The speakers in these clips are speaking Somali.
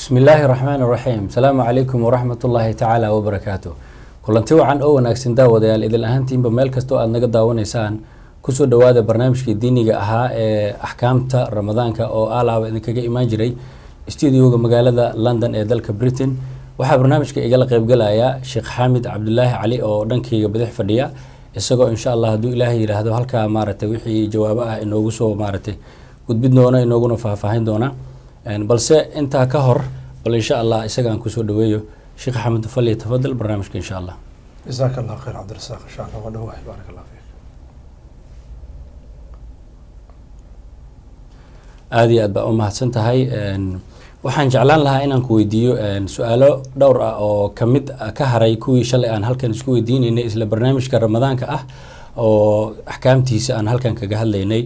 بسم الله الرحمن الرحيم السلام عليكم ورحمة الله تعالى وبركاته كلنتي وعن wanaagsan daawadayaal idil ahaantiinba meel kasto aad naga daawanaysaan kusoo dhawaada barnaamijkii diiniga ahaa ee ahkaamta ramadaanka oo alaaba idinkaga imaan jiray studio-ga magaalada London ee dalka Britain waxa barnaamijka igala qayb galaya Sheikh Xamid Cabdullaahi Cali oo dhankayga bidix fadhiya isagoo insha Allah haduu Ilaahay yiraahdo halka maartay wixii jawaabo ah inoogu soo maartay gudbid doona inooguna faahfaahin doona balse inta ka hor bal insha Allah isagaan ku soo dhaweeyo Sheikh Xamid Fali tafadal barnaamijka insha Allah جزاك الله خير عبد الرزاق ان شاء الله ودوح بارك الله فيك aadi aad baa u mahadsan tahay waxaan jeclaan lahaa inaan ku weydiiyo su'aalo dhowr ah oo kamid ka haray kuwii shalay aan halkan isku weydiinaynay isla barnaamijka ramadaanka ah oo ahkaamtiisa aan halkan kaga hadlaynay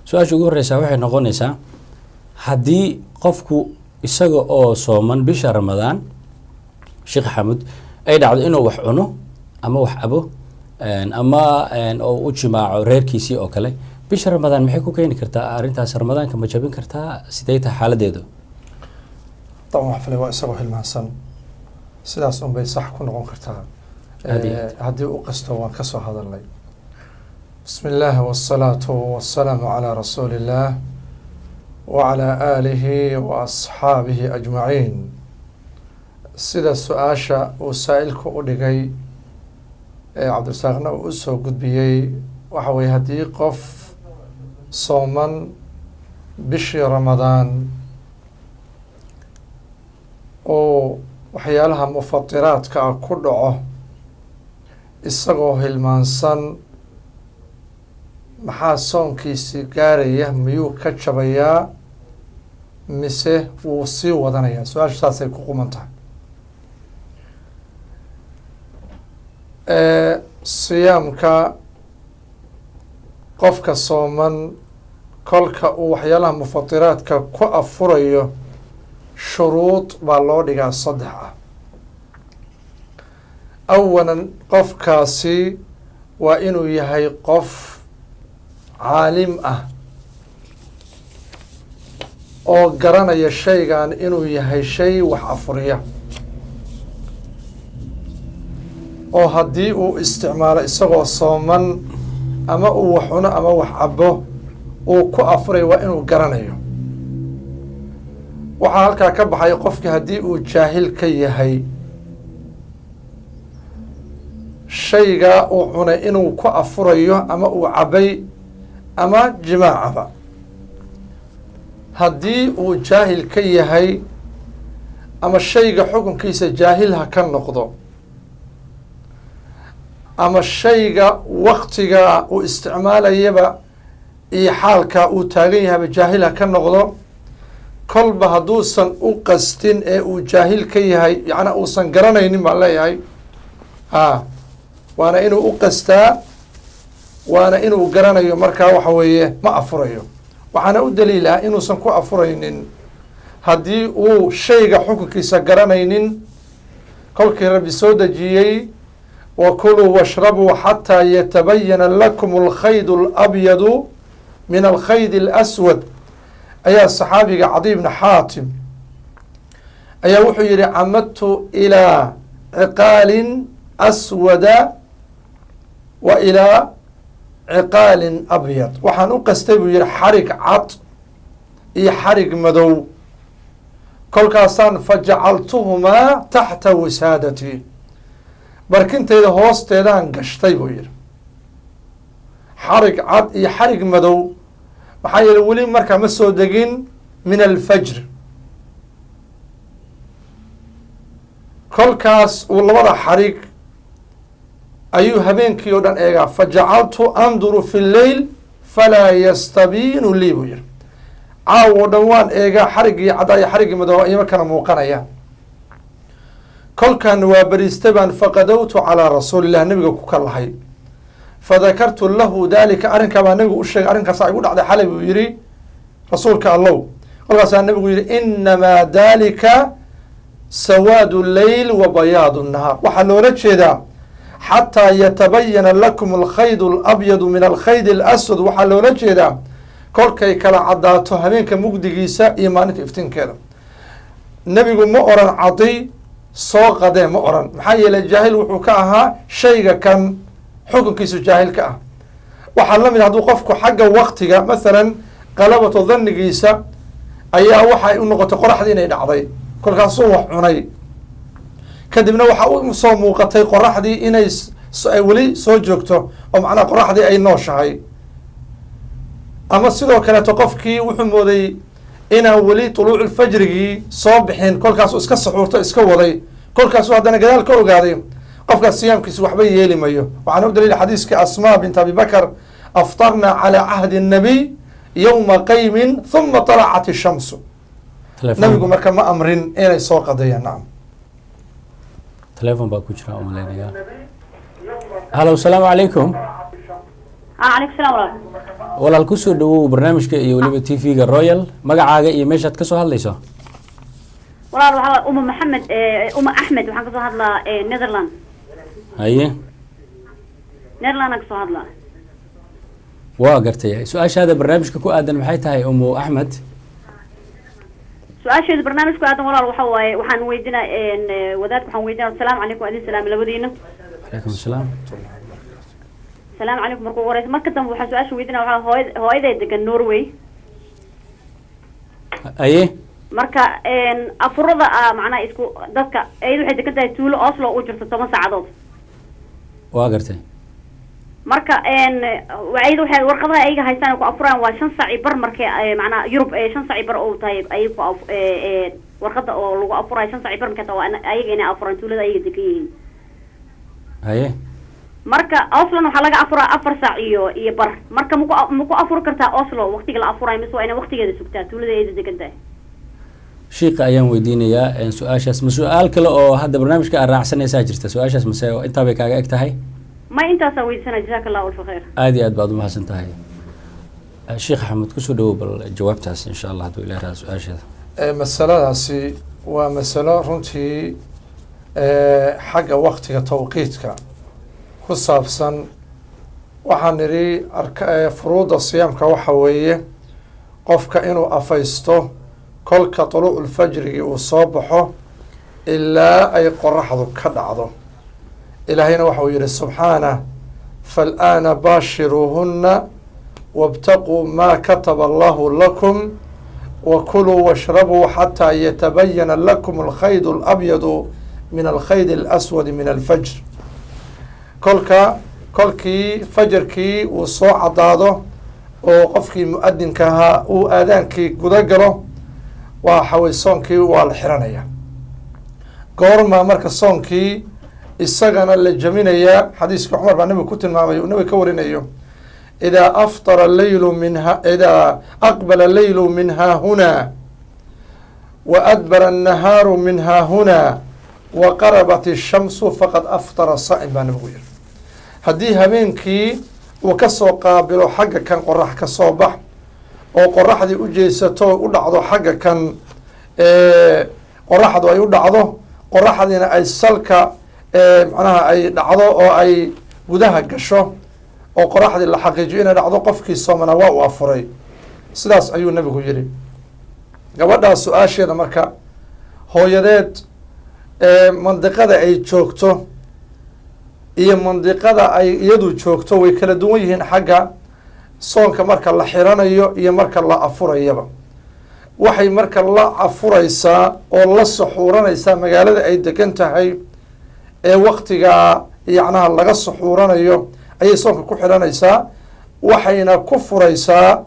su'aasha ugu horeysa waxay noqonaysaa haddii qofku isaga oo sooman bisha ramadaan Sheikh Xamid ay dhacdo inuu wax cuno ama wax abo ama oo u jimaaco reerkiisii oo kale bisha ramadaan maxay ku keeni kartaa arintaas ramadaanka ma jabin kartaa sidee tahay xaaladeedu طبعا xaflay waa isagoo hilmaansan sidaas un bay sax ku noqon kartaa haddii uu qasto waan ka soo hadalnay بسم الله والصلاة والسلام على رسول الله وعلى آله وأصحابه أجمعين sida su-aasha uu saa-ilku u dhigay ee cabdirasaaqna uu usoo gudbiyey waxa weye haddii qof sooman bishii ramadaan oo waxyaalaha mufatiraadka ah ku dhaco isagoo hilmaansan maxaa soonkiisi gaaraya miyuu ka jabayaa mise wuu sii wadanayaa su-aasha saasay ku quman tahay siyaamka qofka sooman kolka uu waxyaalaha mufatiraadka ku afurayo shuruud baa loo dhigaa 3 ah awalan qofkaasi waa inuu yahay qof caalim ah oo garanaya shaygan inuu yahay shay wax afuriya oo haddii uu isticmaalo isagoo sooman ama uu wax cuno ama wax cabo uu ku afurayo waa inuu garanayo waxaa halkaa ka baxay qofki haddii uu jaahil ka yahay shaygaa uu cunay inuu ku afurayo ama uu cabay ama jimaacaba haddii uu jaahil ka yahay ama shayga xukunkiisa jaahil ha ka noqdo ama shayga waktiga uu isticmaalayaba iyo xaalka uu taagan yahayba jaahil ha ka noqdo kolba hadduusan u qastin ee uu jaahil ka yahay yacnaa uusan garanaynin baan leeyahay waana inuu u qastaa waana inuu garanayo markaa waxa weeye ma afurayo waxaana u daliil ah inuusan ku afuraynin haddii uu shayga xukunkiisa garanaynin kolkii rabbi soo dejiyey وكلوا واشربوا حتى يتبين لكم الخيط الأبيض من الخيط الأسود أيا الصحابي عدي بن حاتم أيا وحي عمدت إلى عقال أسود وإلى عقال أبيض وحن أقستي حرق عط إي حرق مدو كل كاسان فجعلتهما تحت وسادتي barkintayda hoosteedaan gashtay buu yidhi xarig cad iyo xarig madow maxaa yeele weli markaa ma soo degin min alfajr kolkaas uu labada xarig ayuu habeenkii oo dhan eegaa fajacaltu anduru fi lleyl falaa yastabiinu lii buu yidhi caaw oo dhan waan eegaa xariggii caddaa iyo xariggii madow ima kana muuqanayaan kolkan waa bariistay baan faqadowtu calaa rasuulillah nabiga ku kalahay fadakartu lahu dalika arrinkaa baa nabigu u sheegay arrinkaasaa igu dhacday xalay buu yidhi rasuulka allow kolkaasaa nabigu yidhi inamaa dalika sawaadu leyl wa bayaadu nahaar waxaa loola jeedaa xataa yatabayana lakum alkhaydu alabyadu min alkhayd alaswad waxaa loola jeedaa kolkay kala caddaato habeenka mugdigiisa iyo maalinta iftiinkeeda nebigu ma oran cadi soo qadee ma oran, maxaa yeelay jaahil wuxuu ka ahaa shayga kan xukunkiisu jaahil ka ah. waxaa la mid hadduu qofku xagga waktiga masalan qalabatu dhannigiisa ayaa waxay u noqotay qoraxdii inay dhacday, kolkaasuu wax cunay, kadibna waxaa u soo muuqatay qoraxdii inay weli soo joogto oo macnaha qoraxdii ay nooshahay. ama sidoo kaleeto qofkii wuxuu mooday inaan weli tuluucu fajrigii soo bixin, kolkaasuu iska saxuurto iska waday, kolkaasuu haddana gadaal ka ogaaday, qofkaas siyaamkiisu waxba yeeli mayo. waxaana u daliila xadiiskii asmaa bint abi bakr aftarna calaa cahdi الnabiy yowma qaymin huma طalacat الshamsu. nabigu marka ma amrin inay soo qadeeyaan. nacam, telefon baa ku jira umaleynaya. halo, asalaamu calaykum. calaykum salaam walaal kusoo dhawow barnaamijka iyo weliba t v-ga royal, magacaaga iyo meeshaad kasoo hadlayso. walaal waxaa uma maxamed uma axmed, waxaan kasoo hadlaa netherland. haye, netherland aan kasoo hadlaa. waa gartay. su-aashaada barnaamijka ku aadan maxay tahay umu axmed? su-aasheedu barnaamij ku aadan walaal waxa waaye, waxaan weydinaa wadaadka, waxaan weydinaa asalaamu calaykum adin salaam labadiina. calaykum asalaam. salaamu calaykum marka ugu horeysa. marka dambe waxaan su-aasha weydinaa waxaa hooyaday degan Norway. haye, marka afurada macnaha isku dadka ayadu waxay degan tahay tuulo Oslo u jirto 10 saacadood. waa gartay. marka ayadu waxay warqadaha ayaga haystaan ku afuraan waa 5 saac bar markay macnaha Yurub 5 saac bar oo tahay ay ku warqada oo lagu afurayo 5 saac bar markay tahay ayaga inay afuraan tuulada ayaga degan yihiin. haye, marka Oslo waxaa laga afuraa 4 saac iyo bar. marka ma ku afuri kartaa Oslo waqtiga la afurayo mise waa inay waqtigeeda sugtaa tuulada ayada degan tahay? shiiqa ayaan weydiinayaa su-aashaas. ma su-aal kale oo hadda barnaamijka aad raacsanaysaa jirta su-aashaas, mase intaa bay kaaga eg tahay? ma intaasaa weydiisana. jazaaka allahu alfa khayr. aada iyo aad baad umahadsan tahay. sheekh axmed kusoo dhawow bal jawaabtaas insha allah hadduu ilaah raha su-aasheeda. masaladaasi waa masalo runtii xagga waktiga tawqiidka ku saabsan. waxaan nidhi furuuda siyaamka waxa weeye qofka inuu afaysto kolka tuluucu lfajrigi uu soo baxo ilaa ay qoraxdu ka dhacdo. ilaahayna waxa uu yihi subxaanah faalaana baashiruuhuna wاbtaquu maa kataba allahu lakum wakuluu washrabuu xataa yatabayana lakum alkhayd اlabyadu min alkhayd اlaswadi min alfajr. kolkii fajarkii uu soo cadaado oo qofkii mu-adinka ahaa uu aadaankii guda galo, waxa wey soonkii waa la xiranaya. goormaa marka soonkii isagana la jaminayaa? xadiiska cumar baa nabiga ku tilmaamay, uu nabiga ka warinayo, idaa aftara leylu idaa aqbala leylu min haahunaa wa adbara annahaaru min haahunaa wa qarabat ishamsu faqad aftara saa'im baa nabigu yiri. haddii habeenkii uu kasoo qaabilo xagga kan qorax ka soo bax oo qoraxdii u jeesato u dhacdo xagga kan qoraxdu ay u dhacdo, qoraxdiina ay salka macnaha ay dhacdo oo ay gudaha gasho oo qoraxdii la xaqiijiyo inay dhacdo, qofkii soomana waa uu afuray. sidaas ayuu nabigu yihi. gabadhaas su-aasheeda marka hooyadeed mandiqada ay joogto iyo mandiqada ay iyadu joogto way kala duwan yihiin xagga soonka marka la xiranayo iyo marka la afurayaba. waxay marka la afuraysaa oo la suxuuranaysaa magaalada ay degan tahay ee waktigaa yacnaha laga suxuuranayo ayay soonka ku xiranaysaa. waxayna ku furaysaa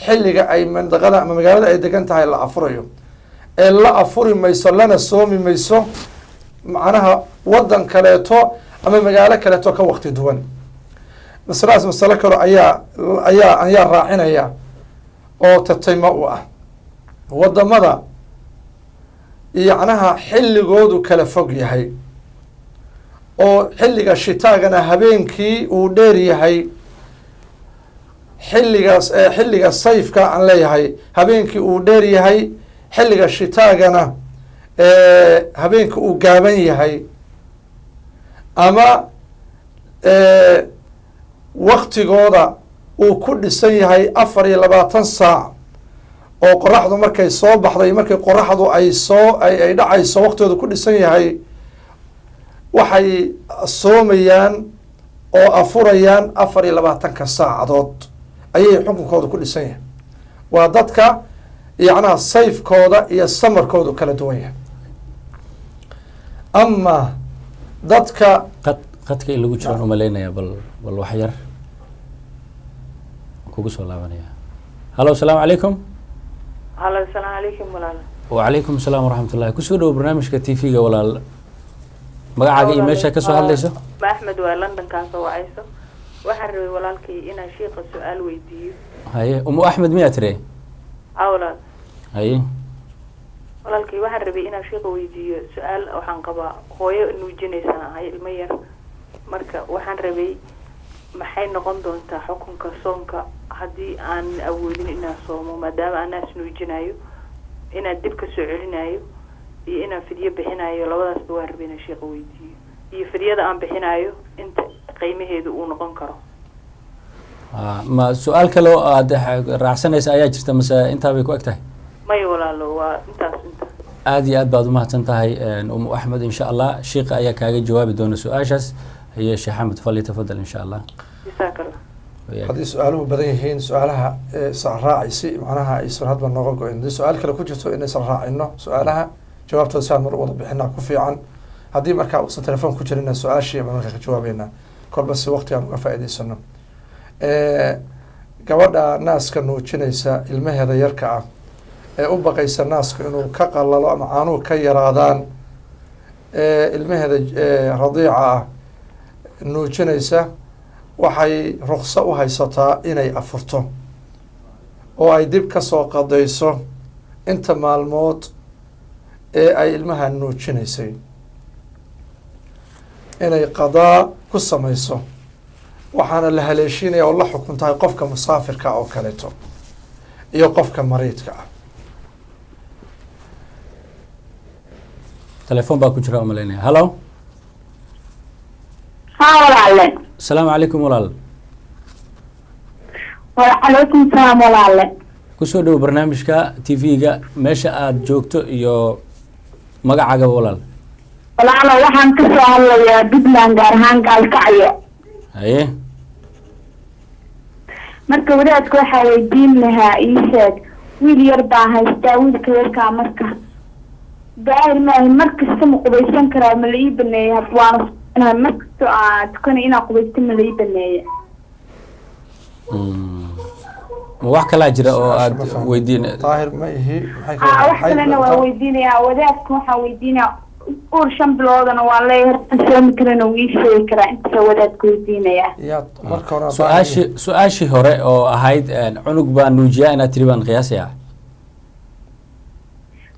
xilliga ay mandiqada ama magaalada ay degan tahay la afurayo. ee la afuri mayso lana soomi mayso macnaha wadan kaleeto ama magaalo kaleeto ka wakti duwan. masaladaas masalo kale ayaa raacinaya oo tatayma u ah. wadamada yacnaha xilligoodu kala fog yahay oo xilliga shitaagana habeenkii uu dheer yahay, xilliga sayfka aan leeyahay habeenkii uu dheer yahay, xilliga shitaagana habeenkii uu gaaban yahay, ama waktigooda uu ku dhisan yahay 24 saac oo qoraxdu markay soo baxday markay qoraxdu ay dhacayso waqtigooda ku dhisan yahay waxay soomayaan oo afurayaan 24 saacadood ayay xukunkooda ku dhisan yahay. waa dadka yacnaha sayfkooda iyo samarkoodu kala duwan yahay. ama dadka qadka in lagu jiraan umaleynaya bal wax yar kugu soo laabanaya. halo asalaamu calaykum. halo asalaamu calaykum walaal. wacalaykum asalaam waraxmatullahi. kusoo dhowo barnaamijka tv-ga walaal, magacaaga iyo meesha kasoo hadlayso. ma axmed waa london kaasoo wacayso. waxaan rabay walaalkay inaan sheekha su-aal weydiiyo. haye umu axmed miyaa tiri? walaal. haye walaalkay waxaan rabay inaan sheekha weydiiyo su-aal. waxaan qabaa hooyo nuujinaysan ahay ilmo yar, marka waxaan rabay maxay noqon doontaa xukunka soonka haddii aan awoodin inaan soomo, maadaama aan naas nuujinayo, inaan dib ka soo celinayo iyo inaan fidyo bixinayo, labadaasba waan rabay inaan sheekha weydiiyo, iyo fidyada aan bixinayo inta qiimaheedu uu noqon karo. ma su-aal kale oo aada raacsanaysa ayaa jirta mase intaa bay ku eg tahay? maya walaalo, waa intaas. aada iyo aad baad umahadsan tahay umu axmed. insha allah sheikha ayaa kaaga jawaabi doona su-aashaas. haye sheekh axmed fali tafadal insha allah. jazaak allah. haddii su-aaluhu badan yihiin su-aalaha isla raacaysi macnaha aysan hadba nooga go-in. haddii su-aal kale ku jirto in isla raacino su-aalaha jawaabtooda si aan mar wada bixinaa ku fiican. haddii markaa uusan telefoon ku jirina su-aashii baan markaa ka jawaabeynaa kolba si waqti aan uga faa'iidaysano. gabadha naaska nuujinaysa ilmaheeda yarka ah ee u baqaysa naaska inuu ka qalalo ama caanuhu ka yaraadaan, ilmaheeda radiica ah nuujinaysa waxay rukso u haysataa inay afurto oo ay dib kasoo qadayso inta maalmood ee ay ilmaha nuujinaysay, inay qadaa ku samayso. waxaana la haleeshiinaya oo la xukun tahay qofka musaafirka oo kaleeto iyo qofka mariidka ah. telefoon baa ku jira umaleynaya. halo walaale. asalaamu calaykum walaal. wacalaykum salaam walaale. kusoo dhowo barnaamijka tv-ga, meesha aada joogto iyo magacaagaba walaal. walaalo waxaan kasoo hadlayaa puntland, gaar ahaan gaalkacyo. haye marka wadaadka waxaa weydiin lahaa ii sheeg, wiil yar baa haystaa, wiilka yarkaa marka daahir maahi markasta ma qubaysan karaa, ma la ii baneeya? waana markasta aa tukanay inaa qubaysto ma la ii baneeya? ma wax kalaa jira oo aada weydiin? daahir ma ihi wax kalena waa weydiinayaa wadaadka, waxaa weydiinaya uur 5 biloodana waa leeyahay soomi karana wuu ii sheegi karaa, intaasa wadaadka weydiinaya. marka hore su-aashii hore oo ahayd cunug baa nuujiyaa inaad tiri baan qiyaasaya.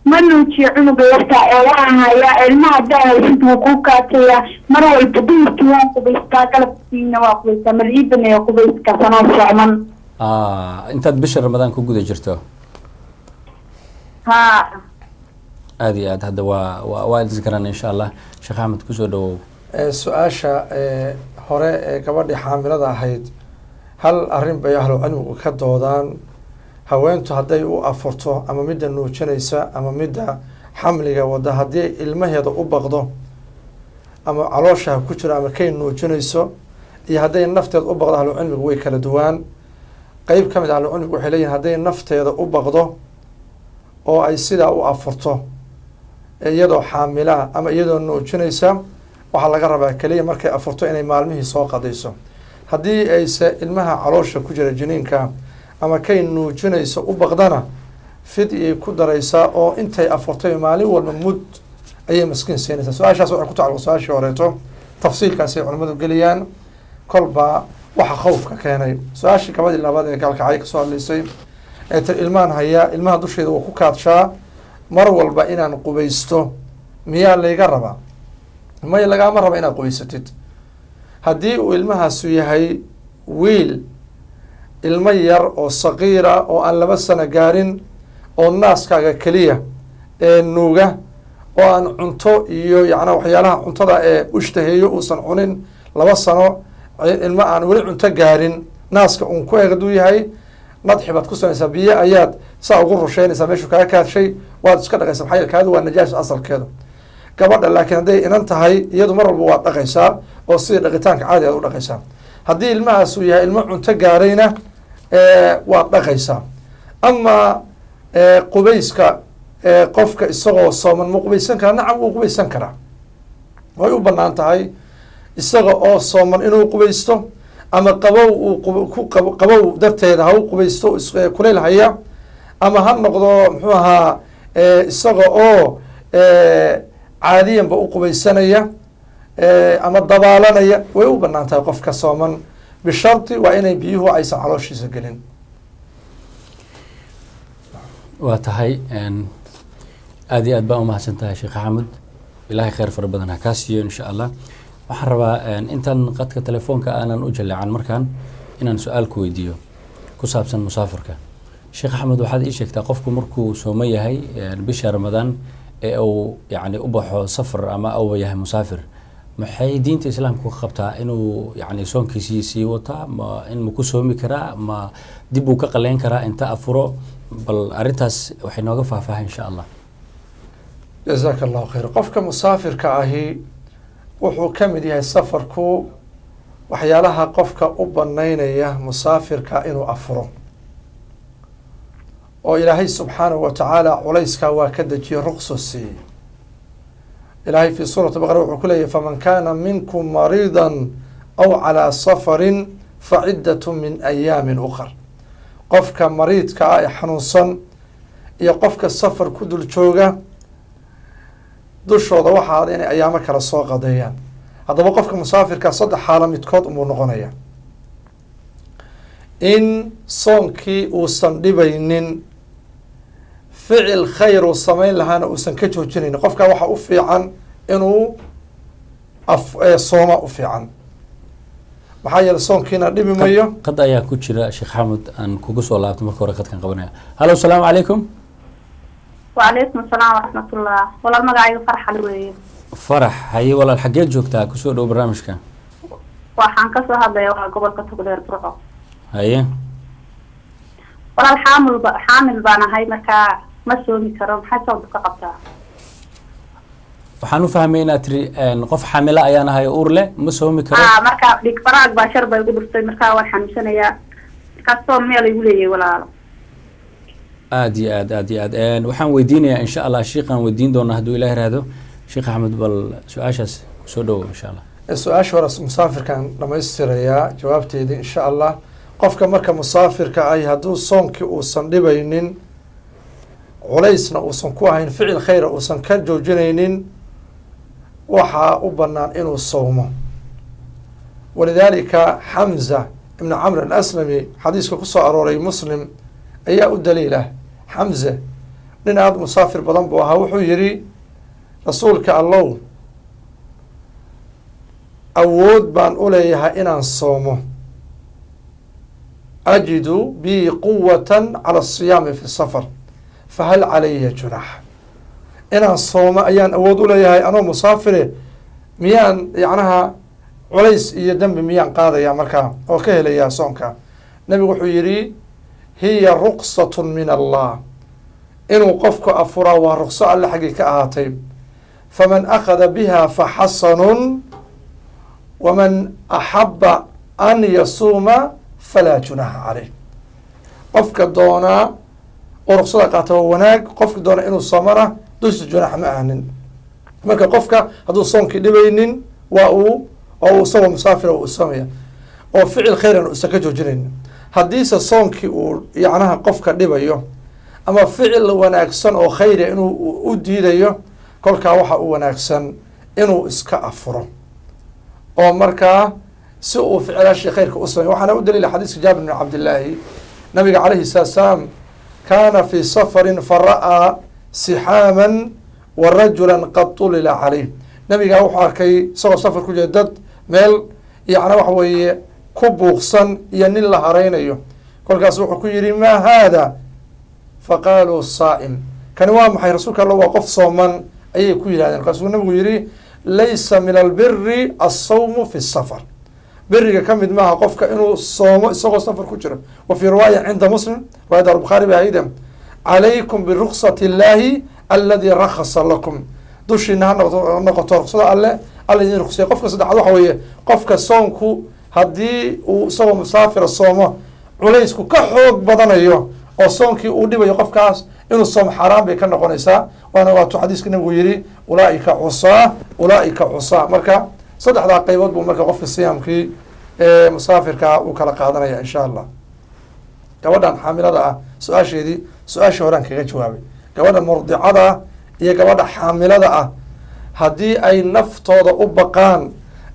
ma nuujiyo cunuga yartaa ee waxaa hayaa ilmaha hadaa haysid wuu ku kaatayaa, mar walba duhurkii waan qubaystaa, galabkiina waa qubaystaa, ma la ii baneeya qubayskaas anoo socman? intaad bisha ramadaan ku guda jirto. ha aada iyo aad hadda waa isgarana insha allah. sheekh axmed kusoo dhawow. su-aasha hore ee gabadhii xaamilada ahayd, hal arrin bay ahlu cilmigu ka doodaan. haweentu hadday u afurto ama midda nuujinaysa ama midda xamliga wada, haddii ilmaheeda u baqdo ama calooshaha ku jiro ama kay nuujinayso, iyo hadday nafteeda u baqdo, ahlu cilmigu way kala duwaan. qeyb ka mid ahlu cilmigu waxay leeyihin hadday nafteeda u baqdo oo ay sidaa u afurto iyadoo xaamilaha ama iyadoo nuujinaysa, waxaa laga rabaa keliya markay afurto inay maalmihii soo qadayso. haddii ayse ilmaha caloosha ku jira jiniinka ama kay nuujinayso u baqdana, fidyay ku daraysaa oo intay afurtay maalin walba mud ayay maskiin siinaysaa. su-aashaas waxay ku tacalluq su-aashii horeeto, tafsiilkaasay culimmadu geliyaan kolbaa waxa khawfka keenay. su-aashii gabadii labaad ee gaalkacay kasoo hadlaysay ee tir ilmaan hayaa, ilmaha dusheeda waa ku kaadshaa, mar walba inaan qubaysto miyaa layga rabaa? may lagaama raba inaad qubaysatid. haddii uu ilmahaasu yahay wiil ilmo yar oo saqiira oo aan 2 sano gaarin oo naaskaaga keliya ee nuuga oo aan cunto iyo yacnaa waxyaalaha cuntada ee ushtaheeyo uusan cunin 2 sano, ilmo aan weli cunto gaarin, naaska uun ku eeg hadduu yahay, nadxi baad ku samaysaa, biyo ayaad saa ugu rusheynaysaa meeshuu kaga kaadshay waad iska dhaqaysaa maxaa yeele kaadu waa najaas asalkeeda. gabadha laakiin hadday inan tahay iyadu mar walba waad dhaqaysaa oo sidii dhaqitaanka caadi aad u dhaqaysaa. haddii ilmahaas uu yahay ilmo cunto gaarayna waad dhaqaysaa. ama qubayska qofka isagoo sooman ma qubaysan karaa? nacam wuu qubaysan karaa, way u banaan tahay isaga oo sooman inuu qubaysto, ama qabow uu qabow darteeda ha u qubaysto kuleyl haya, ama ha noqdo muxuu ahaa isaga oo caadiyanba u qubaysanaya ama dabaalanaya, way u banaan tahay qofka sooman, bisharti waa inay biyuhu aysan calooshiisa gelin. waa tahay aad iyo aad baa umahadsan tahay sheekh axmed, ilaahay kheyr fara badan ha kaa siiyo insha allah. waxaan rabaa intaan qadka telefoonka aanan u jaleecan markaan inaan su-aal ku weydiiyo ku saabsan musaafirka. sheekh axmed, waxaad ii sheegtaa qofku markuu soomo yahay bisha ramadaan ee uu yani u baxo safar ama uba yahay musaafir, maxay diinta islaamku ka qabtaa inuu yani soonkiisii sii wataa? ma in maku soomi karaa, ma dib uu ka qaleyn karaa inta afuro? bal arrintaas waxay nooga faahfaaha insha allah. jazaaka allahu khayr. qofka musaafirka ahi wuxuu ka mid yahay safarku waxyaalaha qofka u banaynaya musaafirka inuu afuro, oo ilaahay subxaanahu wa tacaala culayskaa waa ka dejiye ruqso siiyey. ilaahay fi suurati baqara wuxuu ku leeyahy faman kaana minkum mariidan aw calaa safarin facidatu min ayaamin ukhar. qofka mariidka ah ee xanuunsan iyo qofka safar ku dul jooga dushooda waxaa ada inay ayaamo kale soo qadeeyaan. haddaba qofka musaafirka 3 xaalo midkood umuu noqonaya: in soonkii uusan dhibaynin, ficil khayr uu samayn lahaana uusan ka joojinaynin. qofkaa waxaa u fiican inuu sooma u fiican, maxaa yeele soonkiina dhibi mayo. qad ayaa ku jira sheekh xamud, aan kugu soo laabto marka hore qadkan qabanaya. halo, asalaamu calaykum. وعليكم السلام ورحمة الله. والله المقاعد فرحة لوي. farax, haye walaal xageed joogtaa? kusoo dhow barnaamijka. waxaan ka soo hadlaya waa gobolka Togdheer Burco. haye walaal xaamil baan ahay, markaa ma soomi karo, maxaa sabab ka qabtaa? waxaan u fahmay inaad tiri qof xaamila ayaan ahay uur leh, ma soomi karo. markaa dhig faraag baa shar bay igu dhurtay, markaa waan xanuunsanayaa, markaa soom meel igu leeyahay walaalo. aad iyo aad waxaan weydiinayaa insha allah sheekhaan weydiin doonaa hadduu ilaah raado. sheekh axmed, bal su-aashaas kusoo dhowo insha allah. su-aasha hore musaafirkaan dhamaystirayaa jawaabteedii insha allah. qofka marka musaafirka ahi hadduu soonkii uusan dhibaynin, culaysna uusan ku ahayn, ficil khayra uusan ka joojinaynin, waxaa u banaan inuu soomo. walidaalika xamza ibn camr alaslami xadiiska kusoo arooray muslim ayaa u daliilah. xamze nin aada musaafir badan buu ahaa, wuxuu yihi rasuulka allow, awood baan u leeyahay inaan soomo, ajidu bi quwatan cala asiyaami fi safar fahal calaya junax. inaan soomo ayaan awood u leeyahay anoo musaafire, miyaan yacnaha culays iyo dembi miyaan qaadaya markaa oo ka helayaa soonka? nabigu wuxuu yihi hiya ruqsat min allah. inuu qofku afuraa waa ruqso alle xaggii ka ahaatay. faman akhada biha faxasanun waman axaba an yasuuma falaa junaha caleyh. qofka doonaa oo ruqsada qaata waa wanaag, qofka doona inuu soomana dusha junax ma ahanin. marka qofka hadduu soonkii dhibaynin waa uu isagoo musaafira uu soomaya, oo ficil khayran uusan ka joojinayn. haddiise soonkii uu yacnaha qofka dhibayo ama ficil wanaagsan oo khayria inuu u diidayo, kolkaa waxa u wanaagsan inuu iska afuro oo markaa si uu ficilashii khayrka u sameyo. waxaana u daliila xadiiska jaabir bn cabdillaahi, nabiga calayhi salaatu salaam kaana fii safarin fara'aa sixaaman wa rajulan qad tulila caleyh. nabigaa wuxuu arkay isagoo safar ku jira dad meel yacna waxa weeye ku buuqsan iyo nin la haraynayo. kolkaas wuxuu ku yihi maa haada? faqaaluu saa'im. kani waa maxay? rasuulka alla waa qof sooman ayay ku yidhahdeen. markaasuu nabigu yihi laysa min albiri alsawmu fi safar. beriga ka mid maaha qofka inuu soomo isagoo safar ku jiro. wa fii riwaaya cinda muslim, riwaayadda albukhaari ba ahayda, calaykum biruksati illaahi aladi rakhasa lakum dushiina ha noqoto ruksada alle alla idin ruksaya. qofka saddexaad waxa weeye qofka soonku haddii uu isagoo musaafira soomo culaysku ka xoog badanayo oo soonkii uu dhibayo qofkaas inuu soom xaaraan bay ka noqonaysaa. waana waatuu xadiiska nabigu yihi ulaaika cusaa. marka saddexdaa qaybood buu marka qofka siyaamkii musaafirkaa uu kala qaadanaya insha allah. gabadhan xaamilada ah su-aashii horaan kaga jawaabay. gabadha murdicada iyo gabadha xaamilada ah haddii ay naftooda u baqaan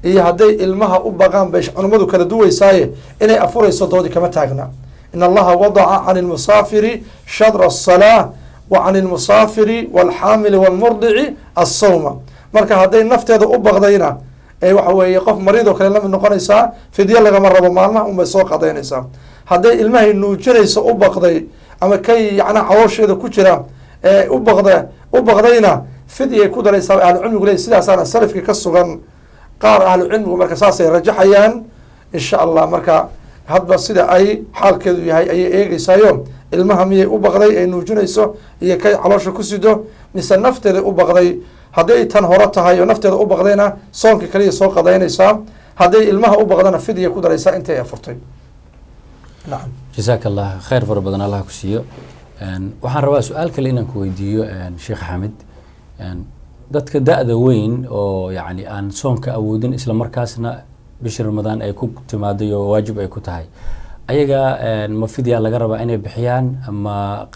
iyo hadday ilmaha u baqaan bay culimmadu kala duwaysaaye inay afurayso doodii kama taagna. in allaha wadaca can ilmusaafiri shadra asalaa wa can ilmusaafiri walxaamili walmurdici assawma. marka hadday nafteeda u baqdayna waxa weeye qof mariidoo kale lamid noqonaysaa, fidyo lagama rabo, maalmaha unbay soo qadaynaysaa. hadday ilmahay nuujinaysa u baqday ama kay yacnaa caloosheeda ku jira u baqdayna fidyay ku daraysaa ahlucilmigu leey. sidaasaana salafkii ka sugan. qaar ahlucilmigu marka saasay rajaxayaan insha allah. marka hadba sida ay xaalkeedu yahay ayay eegeysaayo ilmaha miyay u baqday ay nuujinayso iyo kay caloosha ku sido mise nafteeda u baqday. hadday tan hore tahay oo nafteeda u baqdayna soonka kaliya soo qadaynaysaa. hadday ilmaha u baqdana fidyay ku daraysaa intay afurtay. nacam, jasaaka allah khayr fara badan allah ku siiyo. waxaan rabaa su-aal kale inaan ku weydiiyo sheekh xamid. dadka da-da weyn oo yacni aan soonka awoodin isla markaasna bishii ramadaan ay ku timaaday oo waajib ay ku tahay, ayaga ma fidyaa laga rabaa inay bixiyaan ama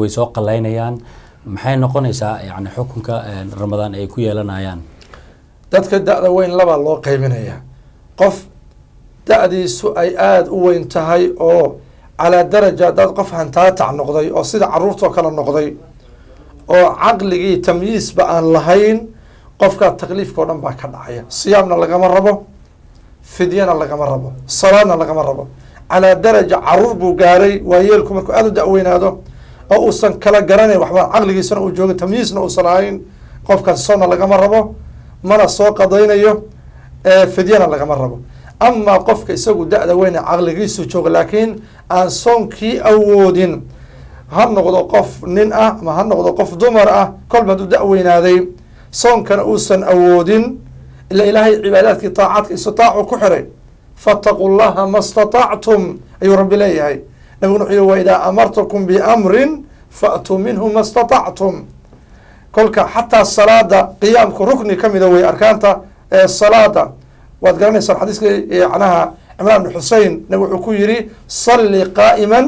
way soo qalaynayaan? maxay noqonaysaa yani xukunka ramadaan ay ku yeelanayaan? dadka da-da weyn labaa loo qaybinaya. qof da-diisu ay aada u weyn tahay oo calaa daraja dad qof hantaatac noqday oo sida caruurtoo kale noqday oo caqligii tamyiisba aan lahayn, qofka takliifka o dhan baa ka dhacaya. siyaamna lagama rabo, fidyana lagama rabo, salaadna lagama rabo. calaa daraja caruur buu gaaray. waa yeelku markuu aada u da-weynaado oo uusan kala garanayn waxba, caqligiisana uu joogo, tamyiisna uusan lahayn, qofkaas soonna lagama rabo, mana soo qadaynayo, fidyana lagama rabo. amaa qofka isagu da-da weyne caqligiisu joogo laakiin aan soonkii awoodin, ha noqdo qof nin ah ama ha noqdo qof dumar ah, kolba hadduu da-weynaaday soonkana uusan awoodin, ila ilaahay cibaadaadkii taacadka istitaacu ku xiray. fattaqu llaha ma statactum ayuu rabbi leeyahay. nabiguna wuxuu yihi waidaa amartukum biamrin faatuu minhu ma statactum. kolka xataa salaada qiyaamku rukni kamida wey arkaanta salaada. waad garanaysaan xadiiska yacnaha cimraan bn xusein nabig wuxuu ku yihi salli qaa'ima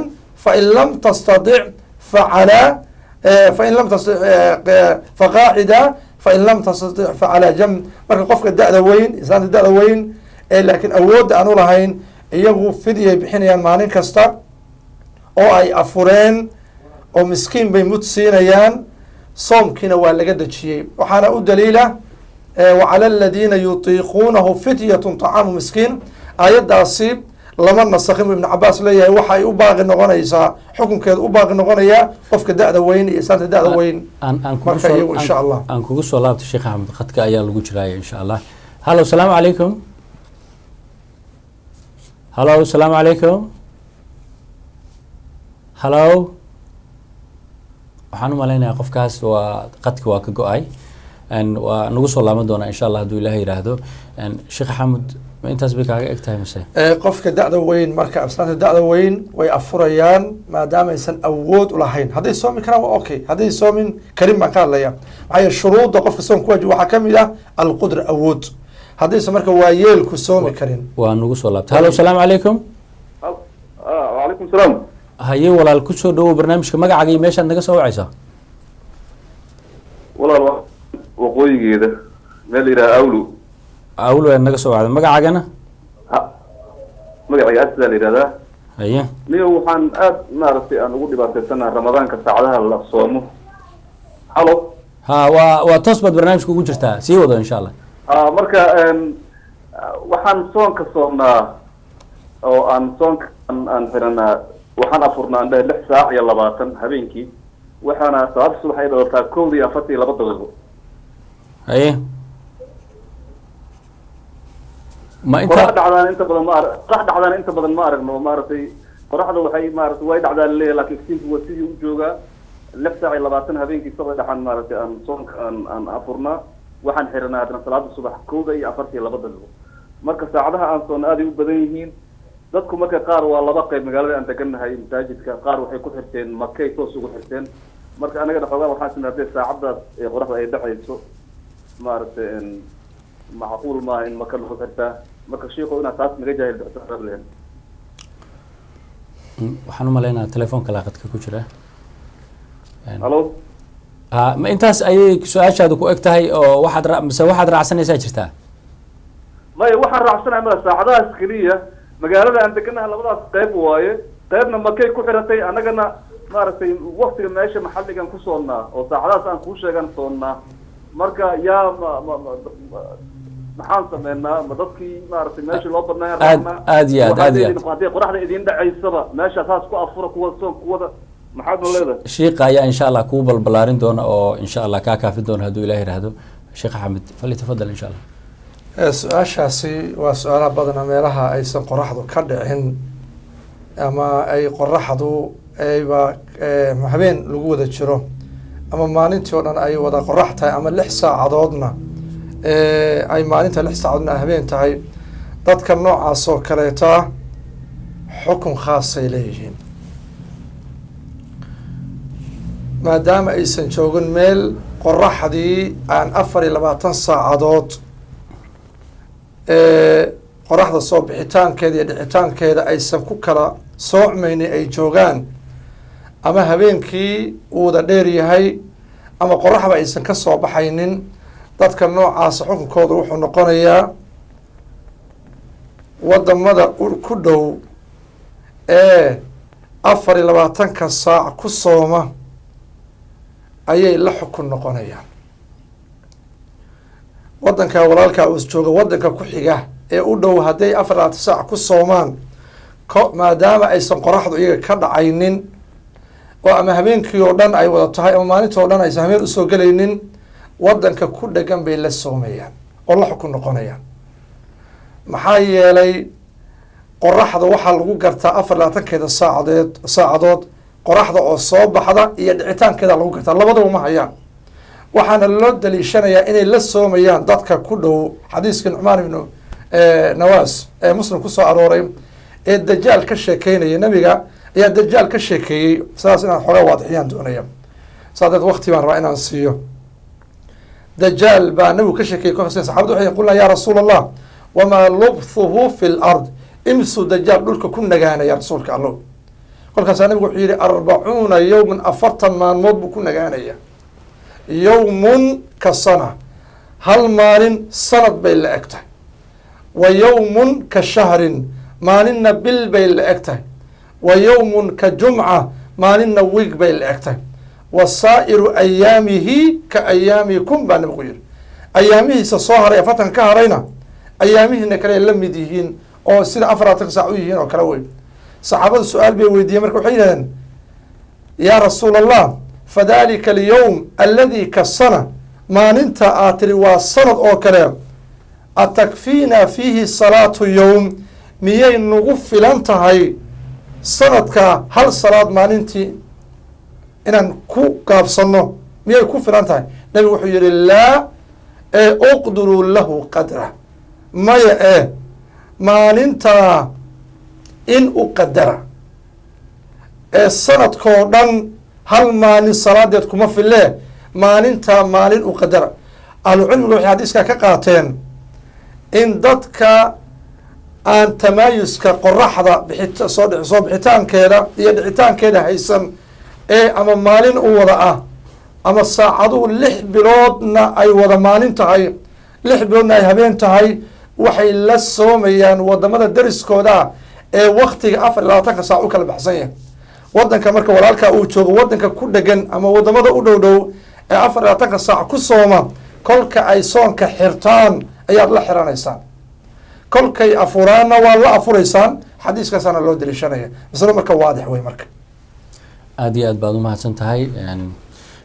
fain lam tastadic facalaa fain lam faqaacida fain lam tastadic facalaa jamb. marka qofka da-da weyn, islaanta da-da weyn laakiin awoodda aan u lahayn, iyagu fidyay bixinayaan maalin kasta oo ay afureen oo miskiin bay mud siinayaan. soomkiina waa laga dejiyey. waxaana u daliila wacala aladiina yutiiquunahu fidyatun طacaamu miskiin. aayaddaasi lama nasakhin bu ibn cabaas leeyahay waxa ay u baaqi noqonaysaa, xukunkeeda u baaqi noqonaya qofka da-da weyn iyo islaanta da-da weyn. marka iyagu insha allah aan kugu soo laabto sheekh axmed, khadka ayaa lagu jiraaya insha allah. hallo, asalaamu calaykum. hallo, asalaamu calaykum. hallo, waxaan u malaynayaa qofkaas waa qadki waa ka go-ay. waa nagu soo laaban doonaa insha allah hadduu ilaah yidhaahdo. sheekh axmed, ma intaas bay kaaga eg tahay mise? qofka da-da weyn marka islaanta da-da weyn way afurayaan maadaama aysan awood ulahayn. hadday soomi karaan waa okay, hadday soomin karin baan ka hadlaya. maxaa yeele shuruudda qofka soom ku waajib waxaa kamid ah alqudra, awood. haddaysan marka waa yeelku soomi karin. waa nagu soo laabtay. hallo, asalaamu calaykum. wacalaykum salaam. haye walaal, kusoo dhawow barnaamijka. magacaaga iyo meeshaad naga soo wacaysaa? walaal waqooyigeeda meel la yidhaha awlu. awlu aad naga soo wacday. magacaagana? magacayga asdaa la yidhahdaa. haye niyo waxaan aada maaragtay aan ugu dhibaataysanaha ramadaanka saacadaha la soomo. halo. ha waa toos baad barnaamijka ugu jirtaa, sii wado insha allah. marka waxaan soonka soomnaa oo aan soonka aan xiranaa, waxaan afurnaa andhahe 6 saac iyo 20 habeenkii. waxaana salaada subax ay dhalataa 1:42 daqiiqo. haye ma qorax dhacdaan inta badan ma aragno maaragtay qoraxda waxay maaragtay way dhacdaa leeyahay laakiin iftiinku waa sidii u joogaa 6:20 habeenkii sabay dhaxan maaragtay aan soonka aan afurnaa waxaan xiranaa hadana salaada subax 1 iyo 4 iyo 2 daqiiqo marka saacadaha aan soon aad u badan yihiin dadku marka qaar waa laba qayb magaalada aan deganahay masaajidka qaar waxay ku xirteen makay toos ugu xirteen marka anaga dhaxoogaa waxaan sinaatay saacadaas ee qoraxda ay dhacayso maaragtay macquul ma in maka lagu xirtaa marka sheekhu inaa taas naga jaahil bixisaan leen waxaan u maleynayaa telefoonka laaqadka ku jira halo ma intaas ayay su-aashaadu ku eg tahay oo waxaad raacsanaysaa jirtaa maya waxaan raacsanahay mada saacadahaas keliya magaalada aan deganaha labadaas qayb waaye qaybna makay ku xiratay annagana maaragtay waktiga meesha maxalligan ku soonnaa oo saacadahaas aan kuu sheegan soonnaa marka yaa maxaan sameynaa ma dadkii maaragtay meeshii loo badnaa aad iyo aad haddii qoraxda idin dhacaysaba meesha saas ku afura kuwa soon kuwada maxaad noo leedahay shiiqa ayaa insha allah kuu balbalaarin doona oo insha allah kaa kaafin doona hadduu ilaah yidhaahdo sheekh xamid falyatafadal insha allah su-aashaasi waa su-aalaha badana meelaha aysan qoraxdu ka dhicin ama ay qoraxdu ayba habeen lagu wada jiro ama maalintii oo dhan ay wada qorax tahay ama 6 saacadoodna ay maalinta 6 saacadoodna habeen tahay dadka noocaas oo kaleeta xukun khaasay leeyihiin maadaama aysan joogin meel qoraxdii aan 24 saacadood qoraxda soo bixitaankeeda iyo dhicitaankeeda aysan ku kala soocmaynin ay joogaan ama habeenkii uu wada dheer yahay ama qoraxba aysan ka soo baxaynin dadka noocaasa xukunkooda wuxuu noqonayaa wadamada ku dhow ee 24 saac ku sooma ayay la xukun noqonayaan wadanka walaalkaa uus jooga wadanka ku xiga ee u dhow hadday 24 saac ku soomaan maadaama aysan qoraxdu iyaga ka dhacaynin oo ama habeenkii oo dhan ay wada tahay ama maalintii oo dhan aysan habeen usoo gelaynin wadanka ku dhegan bay la soomayaan oo la xukun noqonayaan maxaa yeelay qoraxda waxaa lagu gartaa 24keeda saacadood qoraxda oo soo baxda iyo dhicitaankeeda lagu gartaa labadaba ma hayaan waxaana loo daliishanayaa inay la soomayaan dadka ku dhow xadiiskii nucmaan ibnu nawaas ee muslim kusoo arooray ee dajaal ka sheekeynaya nabiga ayaa dajaal ka sheekeeyey sidaas inaan xoogaa waadixiyaan doonaya saa deed wakti baan rabaa inaan siiyo dajaal baa nabigu ka sheekeeyey kolkaas saxaabadu waxay qulnaa yaa rasuul allah wamaa lubthuhu fi lard imsuu dajaal dhulka ku nagaanaya rasuulka allow kolkaasaa nabigu wuxuu yihi 40 yowman 40 maalmood buu ku nagaanaya yowmun ka sana hal maalin sanad bay la eg tahay wa yowmun ka shahrin maalinna bil bay la eg tahay wa yowmun ka jumca maalinna wiig bay la eg tahay wa saa'iru ayaamihi ka ayaamikum baa nabigu yihi ayaamihiisa soo haray afartan ka harayna ayaamihiina kale la mid yihiin oo sida 24 saac u yihiin oo kale wey saxaabada su-aal bay weydiiyeen marka waxay yidhahdeen yaa rasuul allah fadalika alyowm aladi ka sana maalinta aad tiri waa sanad oo kale atakfiina fiihi salaatu yowm miyay nagu filan tahay sanadka hal salaad maalintii inaan ku gaabsano miyay ku filan tahay nabigu wuxuu yihi laa uqduruu lahu qadra maya maalintaa in u qadara sanadkoo dhan hal maalin salaadeed kuma file maalintaa maalin u qadara ahlucilmiga waxay xadiiskaa ka qaateen in dadka aan tamaayuska qoraxda soo bixitaankeeda iyo dhicitaankeeda haysan ee ama maalin u wada ah ama saacaduhu 6 biloodna ay wada maalin tahay 6 biloodna ay habeen tahay waxay la soomayaan wadamada dariskooda ee waktiga 24 saac u kala baxsan yahay wadanka marka walaalkaa uu joogo wadanka ku dhegan ama wadamada u dhow dhow ee 24 saac ku sooma kolka ay soonka xirtaan ayaad la xiranaysaan kolkay afuraanna waa la afuraysaan xadiiskaasaana loo daliishanaya masalo marka waadix wey marka aad iyo aad baad umahadsan tahay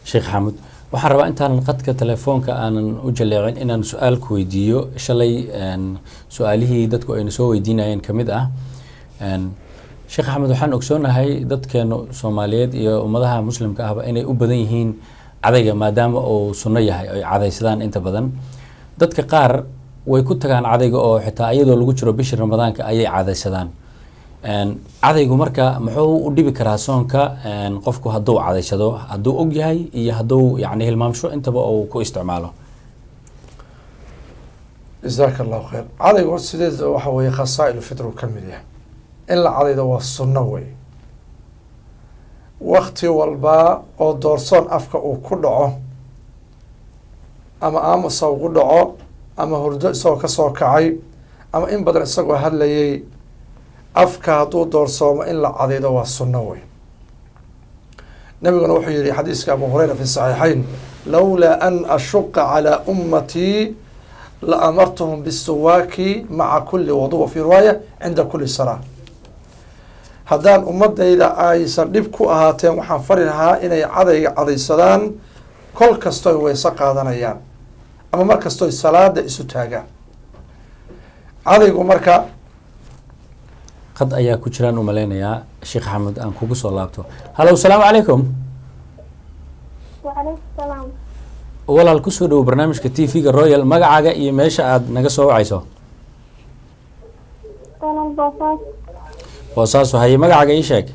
sheekh xamud waxaan rabaa intaanan qadka telefoonka aanan u jaleecin inaan su-aal ku weydiiyo shalay su-aalihii dadku ayna soo weydiinayeen kamid ah sheekh axmed waxaan ogsoonahay dadkeenu soomaaliyeed iyo ummadaha muslimka ahba inay u badan yihiin cadayga maadaama uu sunno yahay ay cadaysadaan inta badan. dadka qaar way ku tagaan cadayga oo xitaa iyadoo lagu jiro bishii ramadaanka ayay cadaysadaan. cadaygu marka muxuu u dhibi karaa soonka qofku hadduu cadaysado, hadduu og yahay iyo hadduu yani hilmaamsho intaba uu ku isticmaalo? jazaaka allahu khayr. cadaygu sideeda waxa weeye khasaa'il fitru ka mid yahay. in la cadaydo waa sunno wey. wakti walba oo doorsoon afka uu ku dhaco ama aamusa ugu dhaco ama hurdo isagoo kasoo kacay ama in badan isagoo hadlayay, afka hadduu doorsoomo in la cadaydo waa sunno wey. nabiguna wuxuu yihi xadiiska abu hurayra fi saxiixayn, lawlaa an ashuqa calaa ummatii la amartuhum bisuwaaki maca kuli wudu, wa fi riwaaya cinda kuli salaa. haddaan ummadayda aysan dhib ku ahaateen waxaan fari lahaa inay cadayga cadaysadaan kol kastoy weyse qaadanayaan ama mar kastoy salaada isu taagaan. cadaygu marka qad ayaa ku jiraan u malaynayaa. sheekh axmed aan kugu soo laabto. hallo, asalaamu calaykum. وعليكم السلام. walaal kusoo dhowo barnaamijka t v-ga royal, magacaaga iyo meesha aada naga soo wacayso. أنا الباصات. boosaaso. haye magacaaga ii sheeg.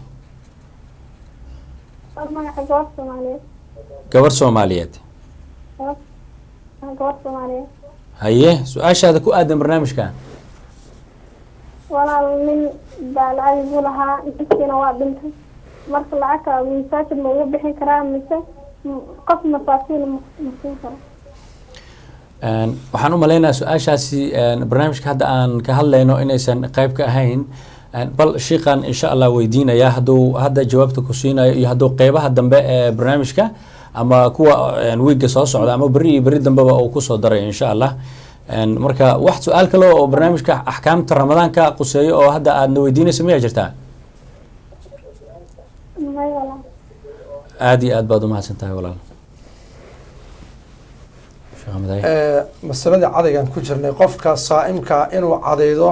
أنا جواب سومالي. gabar soomaaliyeed. أنا جواب سومالي. haye su-aashaada ku aadan barnaamijkan. ولا من بالعادي بولها نسينا وابنتي. مرت العكا من ساكن موجود بحين كلام مثل قسم مفاتيح مخصوصة. waxaan u maleynayaa su-aashaasi barnaamijka hadda aan ka hadlayno inaysan qeyb ka ahayn, bal shiiqan insha allah weydiinaya hadduu hadda jawaabta ku siinayo iyo hadduu qeybaha dambe ee barnaamijka ama kuwa wiigga soo socda ama beri iyo beri dambeba uu kusoo daray insha allah. marka wax su-aal kale oo barnaamijka axkaamta ramadaanka quseeyo oo hadda aadna weydiinaysa miyaa jirtaa? aada iyo aad baad umahadsan tahay walaal. masaladii cadaygan ku jirnay, qofka saa'imkaa inuu cadaydo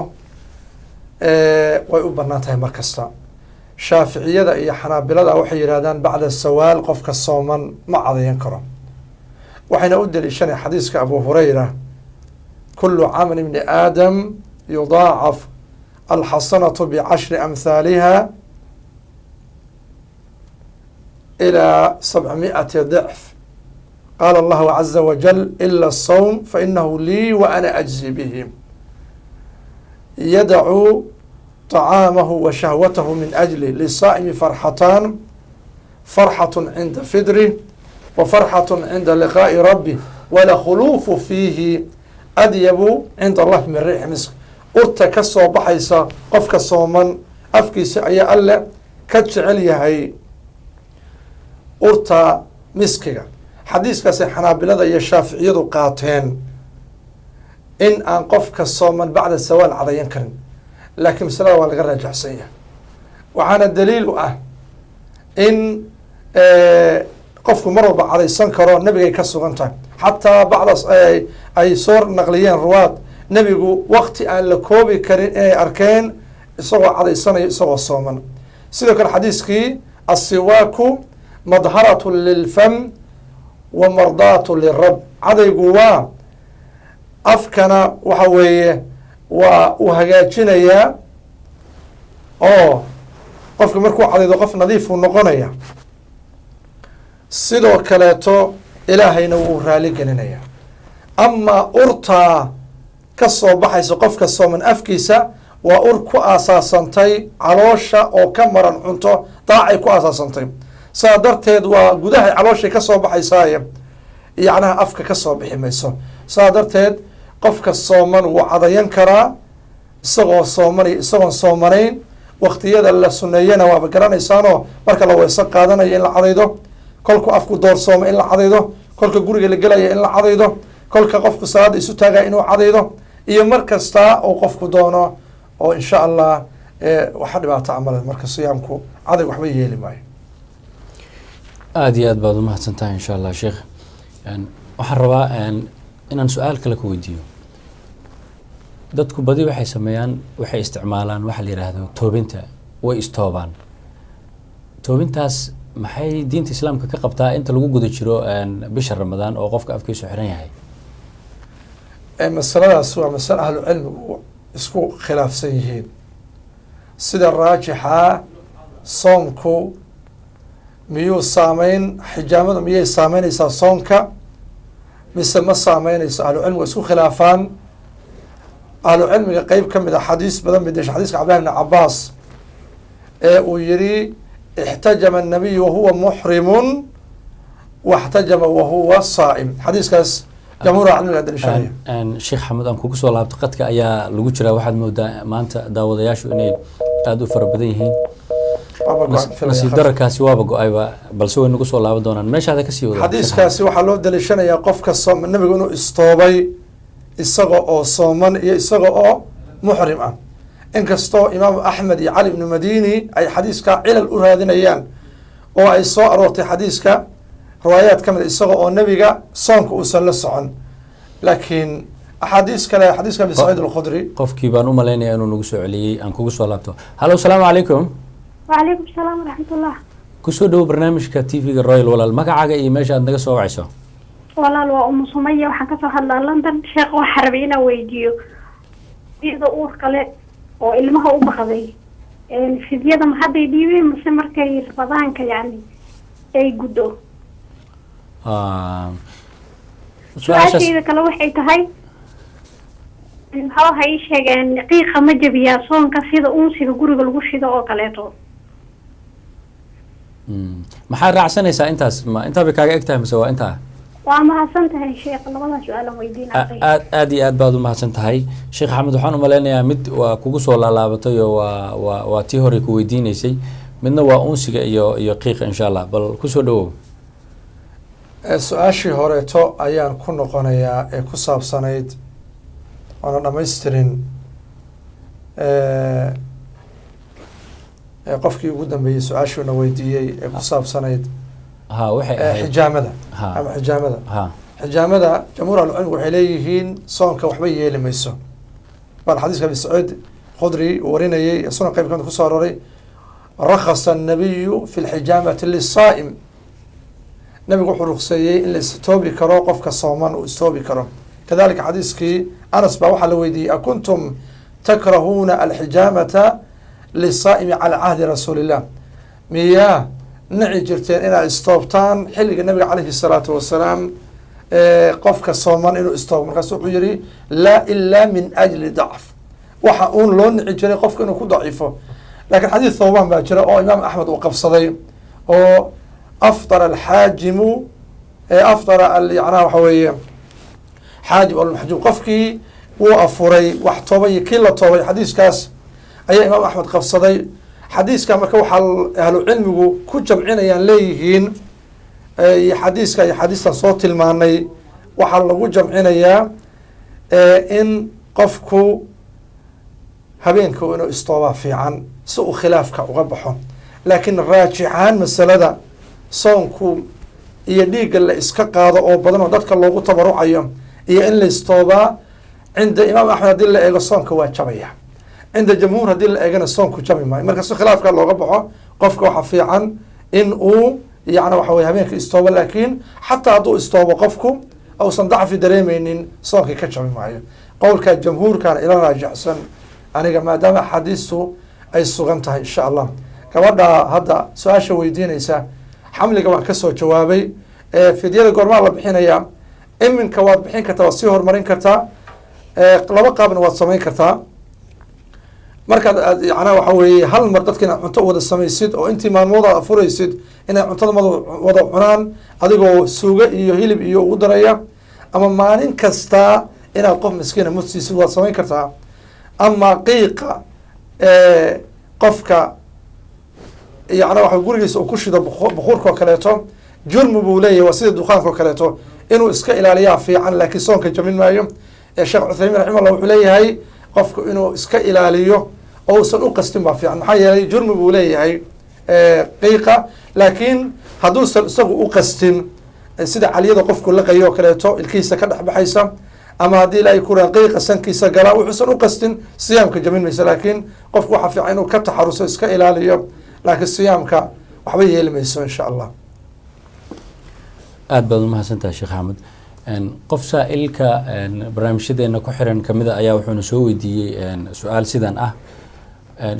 way u banaan tahay mar kasta. shaaficiyada iyo xanaabilada waxay yidhahdaan bacda sawaal qofka sooman ma cadayan karo. waxayna u daliishanay xadiiska abu hurayra, kulu camal ibni aadam yudaacaf alxasanatu bicashri amhaaliha ilaa 700 dicf. qaala allahu caza wajal ila الsawm fainahu lii wa ana ajzi bihi yadacu طacaamahu wa shahwatahu min ajli lisaa'imi farxataan, farxaة cinda fidri wa farxaة cinda liqaa'i rabbi wala khuluufu fiihi adyabu cinda allah min riixi misk. urta ka soo baxaysa qofka sooman afkiisa ayaa alle ka jecel yahay urta miskiga. xadiiskaasay xanaabilada iyo shaaficiyadu qaateen in aan qofka sooman bacda sawaal cadayan karin, laakiin masalada waa laga raajaxsan yahay. waxaana daliil u ah in qofku mar walba cadaysan karo, nebigay ka sugan tahay. xataa bacdaas ay soo naqliyeen ruwaad, nebigu wakti aan la koobi karin inay arkeen isagoo cadaysanayo isagoo sooman. sidoo kale xadiiskii asiwaaku madharatu lilfam wa mardaatu lirab, cadaygu waa afkana waxa weeye waa uu hagaajinayaa oo qofka markuu cadaydo qof nadiifuu noqonaya, sidoo kaleeto ilaahayna wuu raali gelinaya. amaa urtaa ka soo baxaysa qofka sooman afkiisa waa ur ku aasaasantay caloosha oo ka maran cunto daacay ku aasaasantay. saa darteed waa gudahay calooshay ka soo baxaysaaye yacnaha afka ka soo bixi mayso. saa darteed qofka sooman wuu cadayan karaa isagoo soomanay isagoon soomanayn. waktiyada la suneeyana waaba garanaysaanoo marka la weyse qaadanayo in la cadaydo, kolku afku doorsooma in la cadaydo, kolka guriga la gelaya in la cadaydo, kolka qofku salaada isu taagaya inuu cadaydo, iyo mar kasta oo qofku doono oo insha allah waxa dhibaato amale marka siyaamku cadayg waxba yeeli maayo. aada iyo aad baad umahadsan tahay insha allah sheekh. waxaan rabaa inaan su-aal kale ku weydiiyo. dadku badi waxay sameeyaan, waxay isticmaalaan waxa la yidhaahdo toobinta way istoobaan toobintaas maxay diinta islaamka ka qabtaa inta lagu guda jiro bisha ramadaan oo qofka afkiisu xiran yahay masaladaas waa masale ahlu cilmigu isku khilaafsan yihiin sida raajixa soomku miyuu saameyn xijaamadu miyay saameynaysaa soonka mise ma saameynayso ahlu cilmigu isku khilaafaan ahlu cilmiga qeyb ka mid a xadiis badan bay desha xadiiska cabdillahi bni cabaas ee uu yihi ixtajama الnabiy wahuwa muxrimun waxtajama wahuwa saa'im xadiiskaas jamhuura cilmiga dalishanaya sheekh xamed aan kugu soo laabto qadka ayaa lagu jiraa waxaad moodaa maanta daawadayaashu inay aada u fara badan yihiin nasiib dararkaasi waaba go-ayba balse way nagu soo laaban doonaan meeshaada kasii wada xadiiskaasi waxaa loo dalishanayaa qofka soom nabigu inuu istoobay isaga oo sooman iyo isaga oo muxrim ah inkastoo imaamu axmed iyo cali ibnu madini ay xadiiska cilal u raadinayaan oo ay soo aroortay xadiiska riwaayaad ka mid isaga oo nebiga soonka uusan la socon laakiin axaadiis kale xadiiska abi saciid alkhudri qofkii baan u malaynaya inuu nagu soo celiyey aan kugu soo laabto hallo asalaamu calaykum وعليكم السلام ورحمة الله. kusoo dhawo barnaamijka tv-ga royal walaal magacaaga iyo meesha aad naga soo wacayso walaal waa umu sumaya waxaan kasoo hadlaa london sheekh waxaa rabay inaan weydiiyo iyada uur kale oo ilmaha u baqday fidyada ma hadday dhiibeen mase markay rabadaanka yani ay guddo su-aashayda kale waxay tahay maxaa ii sheegeen qiiqa ma jabiyaa soonka sida unsiga guriga lagu shido oo kaleeto maxaad raacsanaysaa intaas ma intaa bay kaaga eg tahay mise waa intaa waa mahadsan tahay sheekh labada su-aal aan weydiinay aad iyo aad baad u mahadsan tahay sheekh axmed waxaan u malaynayaa mid waa kugu soo laalaabatay oo waa tii hore ku weydiineysay midna waa unsiga iyo qiiqa insha allah bal kusoo dhawow su-aashii horeeto ayaan ku noqonayaa ee ku saabsanayd waana dhamaystirin qofkii ugu dambeeyey su-aashuuna weydiiyey ee ku saabsanayd ha waxay ahayd xijaamada Ha. ama xijaamada ha xijaamada jamhuur ahlucilmigu waxay leeyihiin soonka waxba yeeli mayso bal xadiiska abi saciid khudri uu warinayey ee sunan qeyb kamid kusoo aroray rakhasa الnabiyu fi lxijaamati lisaa'im nabigu wuxuu rukseeyey in la istoobi karo qofka sooman uu istoobi karo kadalika xadiiskii anas baa waxaa la weydiiyey akuntum takrahuuna alxijaamata lisaa'imi cala cahdi rasuuli illah miyaa nici jirteen inaad istoobtaan xilliga nabiga calayhi الsalaatu wasalaam qofka sooman inuu istoobo markaasu wuxuu yihi laa ila min ajli dacf waxa uun loo nici jiray qofka inuu ku daciifo lakin xadiis thawban baa jira oo imaam axmed uu qabsaday oo afطara alxaajimu afطara yanaa waxa weeye xaajib almaxjuub qofkii wuu afuray wax toobay iyo kii la toobay xadiiskaas ayaa imaam axmed qabsaday xadiiska marka waxaa ahlu cilmigu ku jamcinayaan leeyihiin iyo xadiiska iyo xadiistan soo tilmaanay waxaa lagu jamcinayaa in qofku habeenka inuu istoobaa fiican si uu khilaafka uga baxo laakiin raajixaan masalada soonku iyo dhiigga la iska qaado oo badan oo dadka loogu tabarucayo iyo in la istoobaa cinda imaam axmed haddii la eego soonka waa jabaya cinda jamhuur haddii la eegana soonku jabi maayo marka si khilaafka looga baxo qofka waxaa fiican in uu yani waxa weye habeenka istoobo laakiin xataa hadduu istoobo qofku ausan dacfi dareemeynin soonkii ka jabi maayo qowlka jamhuurkana ila raajixsan aniga maadaama axaadiistu ay sugan tahay insha allah gabadha hadda su-aasha weydiinaysa xamliga waan kasoo jawaabay fidyada goormaa la bixinayaa iminka waad bixin kartaa waad sii horumarin kartaa laba qaabna waad samayn kartaa markaad aad yana waxa weeye hal mar dadka inaad cunto wada samaysid oo intii maalmood aad afuraysid inay cuntada wada cunaan adigoo suuga iyo hilib iyo ugu daraya ama maalin kasta inaad qof miskiina mudsiisid waad samayn kartaa ama qiiqa qofka yana waxa gurigiisa uu ku shido bukuurka oo kaleeto jurmi buu leeyahy waa sida dukaanka oo kaleeto inuu iska ilaaliyaa fiican laakiin soonka jabin maayo sheekh cuthaymiin raximahullah wuxuu leeyahay qofku inuu iska ilaaliyo oo uusan u qastin baa fiican maxaa yeelay jurmi buu leeyahay qiiqa laakiin hadduusan isagu u qastin sida caliyada qofku laqayo oo kaleeto ilkihiisa ka dhex baxaysa ama haddii ilaahay ku raqiiqa sankiisa galaa wuxuusan u qastin siyaamka jabin mayso, laakiin qofku waxaa fiican inuu ka taxaruso iska ilaaliyo, laakiin siyaamka waxba yeeli mayso insha allah. aad baad umahadsantahay sheekh axmed. qof saa-ilka barnaamijyadeena ku xiran kamida ayaa wuxuuna soo weydiiyey su-aal sidan ah.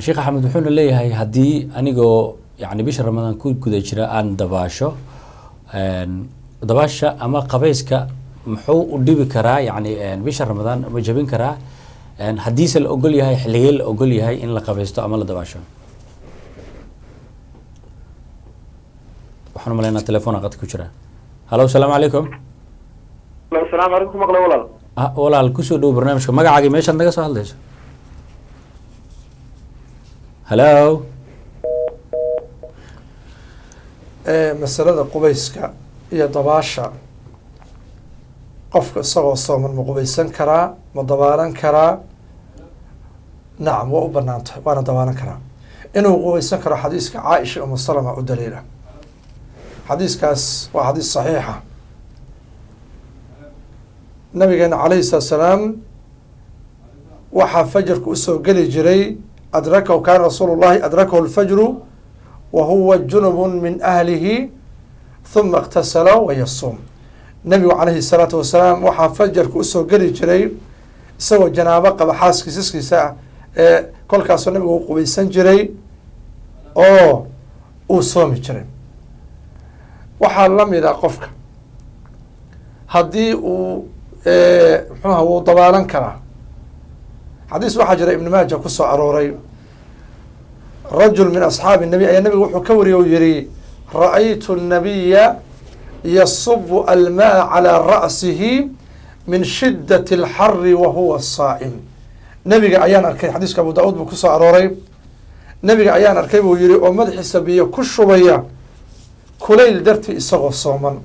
sheekh axmed wuxuuna leeyahay haddii anigoo yani bisha ramadaan ku guda jira aan dabaasho, dabaasha ama qabayska muxuu u dhibi karaa, yani bisha ramadaan ma jabin karaa haddiise la ogol yahay, xilligee la ogol yahay in la qabaysto ama la dabaasho? waxaan umaleynaa telefoona qadka ku jira. halo, asalaamu calaykum. asalaamu calaykum, maqle walaal. walaal kusoo dhow barnaamijka, magacaagii meeshaad naga soo hadlayso. halo. masalada qubayska iyo dabaasha, qofka isagoo sooman ma qubaysan karaa, ma dabaalan karaa? nacam, waa u banaan tahay, waana dabaalan karaa. inuu qubaysan karo xadiiska caaisha umu salama u daliila. xadiiskaas waa xadiis saxiixa. nabigeena calayhi salaatu salaam waxaa fajarku usoo geli jiray, adrakahu kaana rasuulu llahi adrakahu lfajru wa huwa junubun min ahlihi huma اktasala wayasuum. nabigu calayhi salaatu wasalaam waxaa fajarku usoo geli jiray isagoo janaabo qaba, xaaskiisaskiisa ah, ee kolkaasoo nabigu u qubaysan jiray oo uu soomi jiray. waxaa lamid a qofka haddii uu mxuuha wuu dabaalan karaa. xadiis waxaa jira ibn maaja kusoo arooray, rajul min asxaabi nabi ayaa nabiga wuxuu ka wariyay, u yihi ra-aytu nabiya yasubu almaa calaa ra'sihi min shidat اlxari wa huwa saa'im. nabiga ayaan arkay, xadiiska abu da-uud buu kusoo arooray, nabiga ayaan arkay buu yihi oo madaxiisa biyo ku shubaya kulayl dartii isagoo sooman.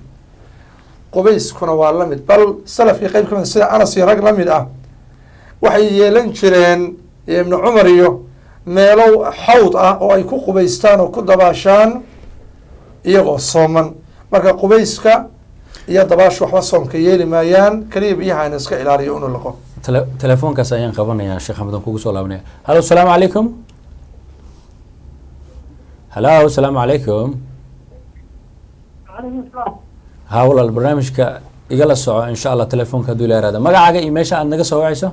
qubayskuna waa la mid, bal salafkii qeyb ka mid sida anas iyo rag la mid ah waxay yeelan jireen ibnu cumar iyo meelo xawd ah oo ay ku qubaystaan oo ku dabaashaan iyagoo sooman. marka qubayska iyo dabaashu waxba soomka yeeli maayaan, keliya biyaha ina iska ilaaliyo inu laqo. telefoonkaas ayaan qabanayaa sheekh axmed, aan kugu soo laabanaya. halo, asalaamu calaykum. halo, asalaamu calaykum. ha walaal, barnaamijka igala soco insha allah telefoonka hadduu ila yaraada. magacaaga iyo meesha aad naga soo wacayso.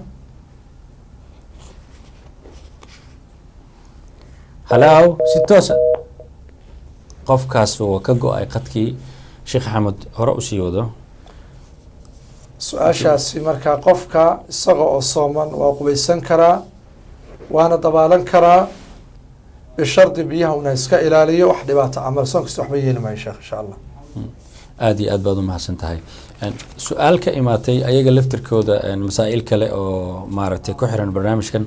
halo, si toosa. qofkaas waa ka go-ay qadkii. sheekh axmed hore usii wado. su-aashaasi markaa qofka isaga oo sooman waa qubaysan karaa, waana dabaalan karaa, bishardi biyaha una iska ilaaliyo, wax dhibaato camal soonkiisa waxba yeeli maayo sheekh insha allah. aada iyo aad baad umahadsan tahay. su-aal ka imaatay ayaga laftirkooda masaa-il kale oo maaragtay ku xiran barnaamijkan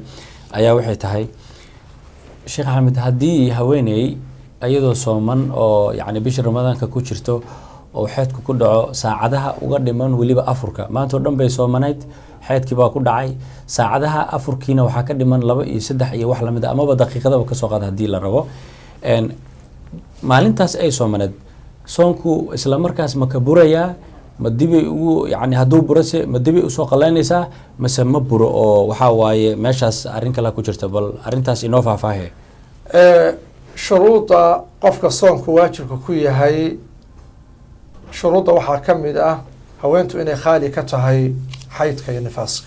ayaa waxay tahay, sheekh axmed, haddii haweeney iyadoo sooman oo yani bisha ramadaanka ku jirto oo xeedku ku dhaco saacadaha uga dhiman weliba afurka, maanta oo dhan bay soomanayd, xeedkii baa ku dhacay, saacadaha afurkiina waxaa ka dhiman 2 iyo 3 iyo wax lamid a, amaba daqiiqadaba kasoo qaada haddii la rabo. maalintaas ay soomaneed, soonku isla markaas ma ka burayaa, ma dibay ugu yani hadduu burase ma dibay usoo qalaynaysaa, mase ma buro oo waxaa waaye meeshaas arrin kale ku jirta? bal arrintaas inoo faahfaahe. shuruudda qofka soonku waajibka ku yahay, shuruudda waxaa ka mid ah haweentu inay khaali ka tahay xaydka iyo nifaaska.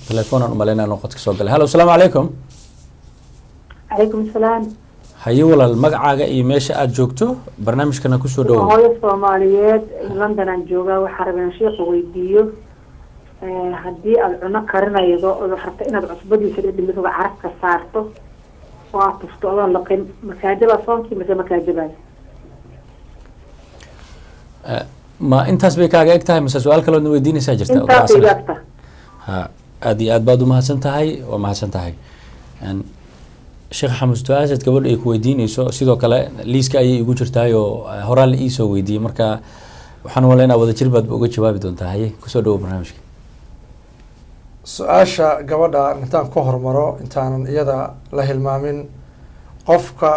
telefoonaan umaleynaa inuu qodka soo galay. halo, asalaamu calaykum. calaykum asalaam. haye walaal, magacaaga iyo meesha aada joogto, barnaamijkana kusoo dhawow. hooyo soomaaliyeed london aan joogaa, waxaa rabaa in sheekha weydiiyo, haddii aada cuno karinaydo ood rabto inaad cusbadiisa dhidhimido carabka saarto oo aad tufto odoon laqin, makaajabaa soonkii mase makaajabaayo? ma intaas bay kaaga eg tahay mase su-aal kaloodna weydiinaysaa jirta? intaas iga eg tahay. ha, aada iyo aad baad umahadsan tahay, waa mahadsan tahay. sheekh xamed, su-aashaad gabadha ay ku weydiinayso sidoo kale liiska ayay igu jirtaayoo horaa la iisoo weydiiyey, marka waxaan umaleynaa wadajir baad uga jawaabi doontaa. haye kusoo dhawo barnaamijka. su-aasha gabadha intaan ku hormaro, intaanan iyada la hilmaamin, qofka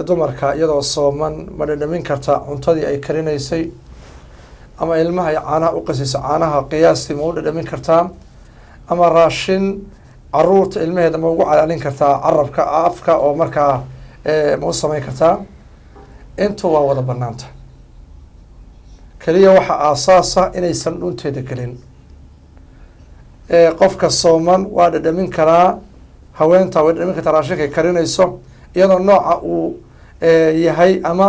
dumarka iyadoo sooman ma dhadhamin karta cuntadii ay karinaysay ama ilmaha ay caanaha u qasayso caanaha qiyaastii ma u dhadhamin kartaa, ama raashin caruurta ilmaheeda ma ugu calaalin kartaa carabka afka oo markaa ma u samayn kartaa. intu waa wada banaanta, keliya waxa aasaasa inaysan dhunteeda gelin. qofka sooman waa dhadhamin karaa, haweenta way dhadhamin kartaa raashinkay karinayso iyadoo nooca uu yahay ama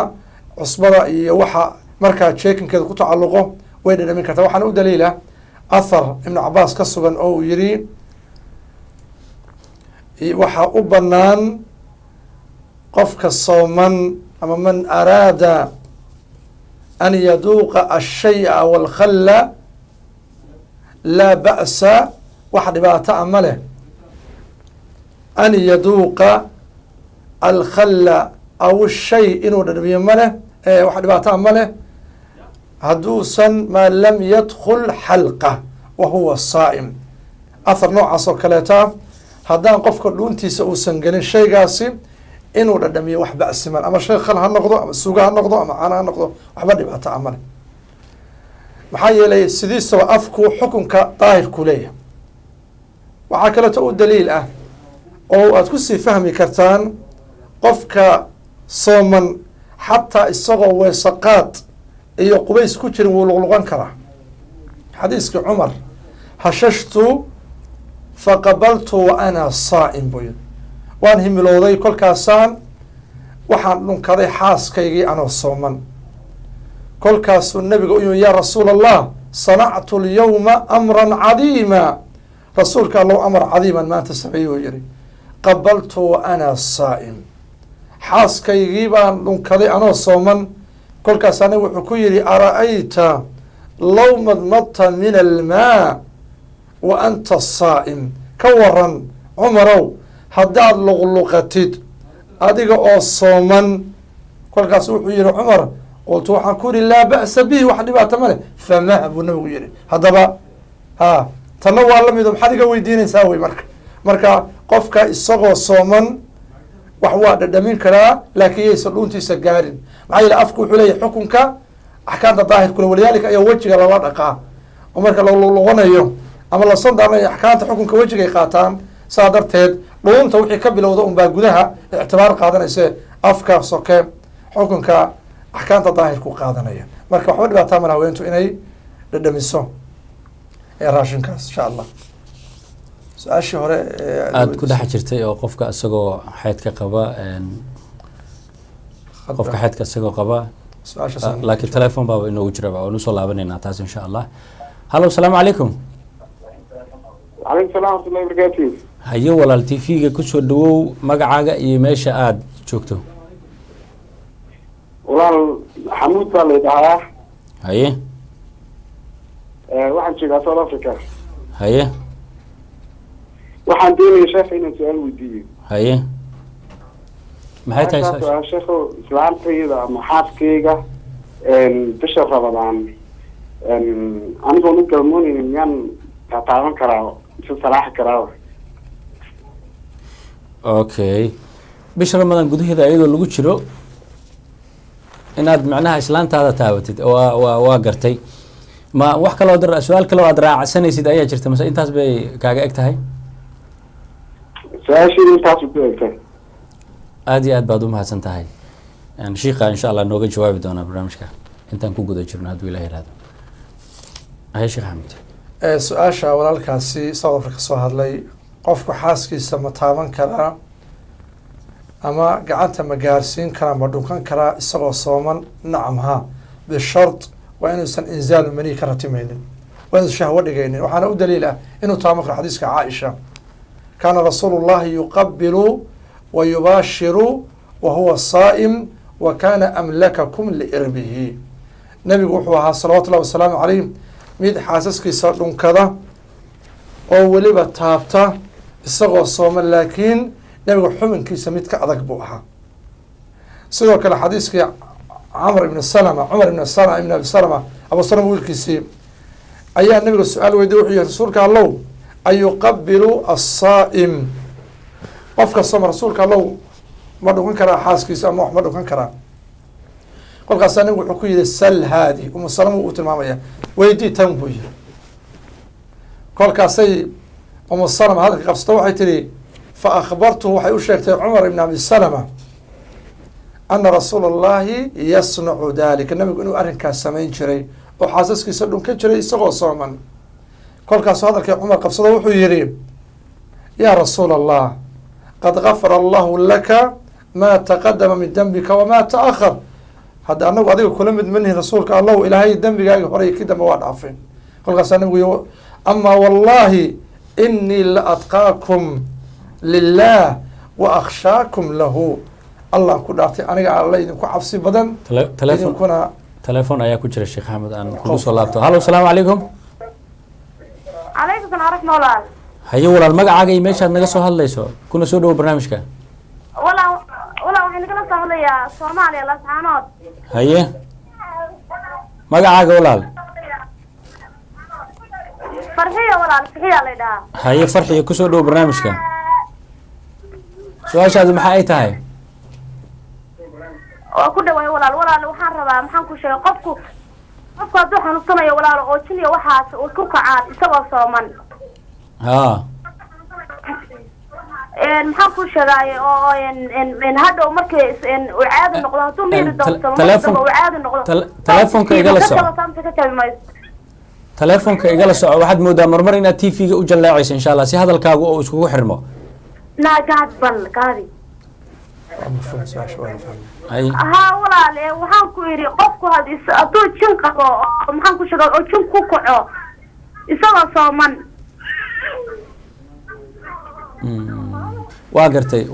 cusbada iyo waxa markaa jeekinkeeda ku tacalluqo way dhadhamin kartaa. waxaana u daliila athar ibnu cabaas ka sugan oo uu yidhi waxaa u banaan qofka sooman ama man araada an yaduuqa ashaya walkhalla laa ba'sa, wax dhibaato a ma leh an yaduuqa alkhalla aw shay inuu dhadhamiyo ma leh, wax dhibaato a ma leh hadduusan maa lam yadkul xalqa wa huwa saa'im. athar noocaas oo kaleeta haddaan qofka dhuuntiisa uusan gelin shaygaasi inuu dhadhamiyo wax ba'siman, ama shay khal ha noqdo ama suga ha noqdo ama caana ha noqdo, waxba dhibaato a ma leh. maxaa yeelay sidiisaba afku xukunka daahirku leeyahay. waxaa kaleeto u daliil ah oo aad kusii fahmi kartaan qofka sooman xataa isagoo weesaqaad iyo qubays ku jirin wuu luqluqan karaa. xadiiskii cumar, hashashtu faqabaltu wa ana saa'im buu yidhi, waan himilooday kolkaasaan waxaan dhunkaday xaaskaygii anoo sooman. kolkaasuu nabiga u yimi yaa rasuul allah sanactu lyawma amran cadiima, rasuulka allow amar cadiiman maanta sameeyey uu yihi, qabaltu wa ana saa'im, xaaskaygii baan dhunkaday anoo sooman. kolkaasaa nabigu wuxuu ku yihi ara'ayta low madmadta min almaa wa anta saa'im, ka waran cumarow haddaad luqluqatid adiga oo sooman. kolkaasu wuxuu yihi cumar, qultu waxaan ku yihi laa ba'sa bihi, wax dhibaato ma leh, famah buu nabigu yihi. haddaba tanna waa la mido maxaad iga weydiinaysaa wey. marka qofka isagoo sooman wax waa dhadhamin karaa, laakiin yaysan dhuuntiisa gaarin. maxaa yeele afku wuxuu leeyahy xukunka axkaamta daahirkule, walidaalika ayaa wejiga lala dhaqaa oo marka laluqonayo ama la sandaarnayo axkaamta xukunka wejigay qaataan. saa darteed dhuunta wixii ka bilowda unbaa gudaha ictibaar qaadanayse afka soke xukunka axkaamta daahirku qaadanaya. marka waxba dhibaataa mana haweentu inay dhadhamiso raashinkaas insha allah. su-aashii hore aada ku dhex jirtay oo qofka isagoo xeydka qaba laakiin telefon baaba inoogu jiraba waan usoo laabaneynaa taas insha allah. hallo asalaamu calaykum. calaykum salam waraxmatullahi wabarakaatu. hayo walaal t v-ga kusoo dhawow magacaaga iyo meesha aada joogto. walaal xamuud baa la dhahaa. haye waxaan joogaa south africa. haye waxaan doonaya sheekha inaan su-aal weydiiyo. haye maxay tahay su-aal sheekho, islaantayda ama xaaskayga bisha rabadaan anigoon u galmoonaynin miyaan taataaban karaa isu salaaxi karaa? okay, bisha ramadaan gudaheeda iyadoo lagu jiro inaad macnaha islaantaada taabatid waa gartay. ma wax kaloo su-aal kaloo aad raacsanaysid ayaa jirta mase intaas bay kaaga eg tahay? su-aashii intaas ku egtay. aada iyo aad baad umahadsan tahay. shiika insha allah nooga jawaabi doonaa barnaamijka intaan ku guda jirno hadduu ilah yihahdo. haye sheekh axmed. su-aasha walaalkaasi south africa soo hadlay, qofku xaaskiisa ma taaban karaa ama gacanta ma gaarsiin karaa ma dhunkan karaa isagoo sooman? nacam ha, bishart waa inuusan inzaalu mani ka ratimaynin, waa inuusan shahwo dhigaynin. waxaana u daliil ah inuu taaban karo xadiiska caaisha, kaana rasuulu llahi yuqabilu wa yubaashiru wa huwa saa'im wa kaana amlakakum liirbihi. nabigu wuxuu ahaa salawatu llahi wasalaamu calayh mid xaasaskiisa dhunkada oo weliba taabta isagoo sooman, laakiin nabiga xubinkiisa mid ka adag buu ahaa. sidoo kale xadiiskii cumar ibn abi salama abu salama wiilkiisii ayaa nabiga su-aal weydiy wuxuu yihi rasuulka allow ayuqabilu asaa'im, qofka sooma rasuulka allow ma dhunkan karaa xaaskiisa ama wax ma dhunkan karaa? kolkaasaa nabigu wuxuu ku yidhi sal haadi umu salama uu tilmaamaya weydii tan buu yiri. kolkaasay umu salama hadalka qabsato waxay tihi fa akhbartuhu waxay u sheegtay cumar ibn abi salama ana rasuula allahi yasnacu dalika, nabigu inuu arrinkaas samayn jiray oo xaasaskiisa dhunkan jiray isagoo sooman. kolkaasuu hadalkii cumar qabsado wuxuu yidhi yaa rasuula allah qad gafara allahu laka maa taqadama min dembika wamaa ta'ahar. hadda anagu adiga kula mid manihin rasuulka allahu ilaahay dembigaagi horey kii dambe waa dhaafeen. kolkaasaa nabigu yii amaa wallahi inii la atqaakum lilah wa akhshaakum lahu, allah ku dhaartay aniga alla idinku cabsi badan idinkuna. telefoon ayaa ku jira sheekh axmed aan kugu soo laabto. hallo asalaamu calaykum. calaykum salaam waraxma walaal. haye walaal magacaaga iyo meeshaad naga soo hadlayso kuna soo dhawo barnaamijka. walaal waxaan nagala soo hadlayaa Soomaaliya Laascaanood. haye magacaaga walaal. farxiyo walaal, farxiyo la dhahaa. haye farxiyo kusoo dhawo barnaamijka. su-aashaadu maxaa ay tahay? oo ku dhawaay walaal waxaan rabaa maxaan ku sheegay qofku hadduu xanuunsanayo walaal oo jiniyo waxaas uu ku kacaa isagoo sooman. maxaan ku sheegay oo hadhow markii uu caadi noqdo hadduu miiri doono uu caadi noqdo. telefoonka igala soco. telefoonka igala soco. waxaad moodaa marmar inaad tv-ga u jaleecayso insha allah si hadalkaagu oo iskugu xirmo. gaadi ها walaal waxaan ku yiri qofku hadduu jin qabo maxaan ku sheegay oo jin ku kaco isagoo sooman. waa gartay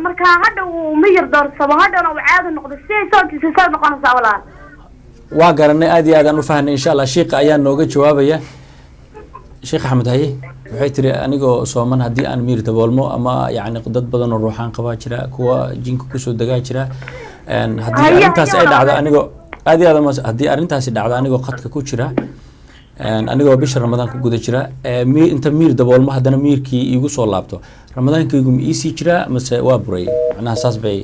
marka hadda uu miyir doorsamo hadhana uu caadi noqdo si soontiisa soo noqonaysa walaal. waa garanay aad iyo aad aan u fahnay insha allah sheekha ayaa nooga jawaabaya. sheekh axmed haye waxay tiri anigoo sooman haddii aan miir daboolmo ama yani dad badan oo ruuxaan qabaa jira kuwa jinka kusoo degaa jira haddii arrintaasi ay dhacdo anigoo aad iyo aad haddii arrintaasi dhacdo anigoo qadka ku jira anigoo bisha ramadaan ku guda jira inta miir daboolmo haddana miirkii iigu soo laabto ramadaankaygu ma iisii jiraa mase waa buray macnaha saas bay.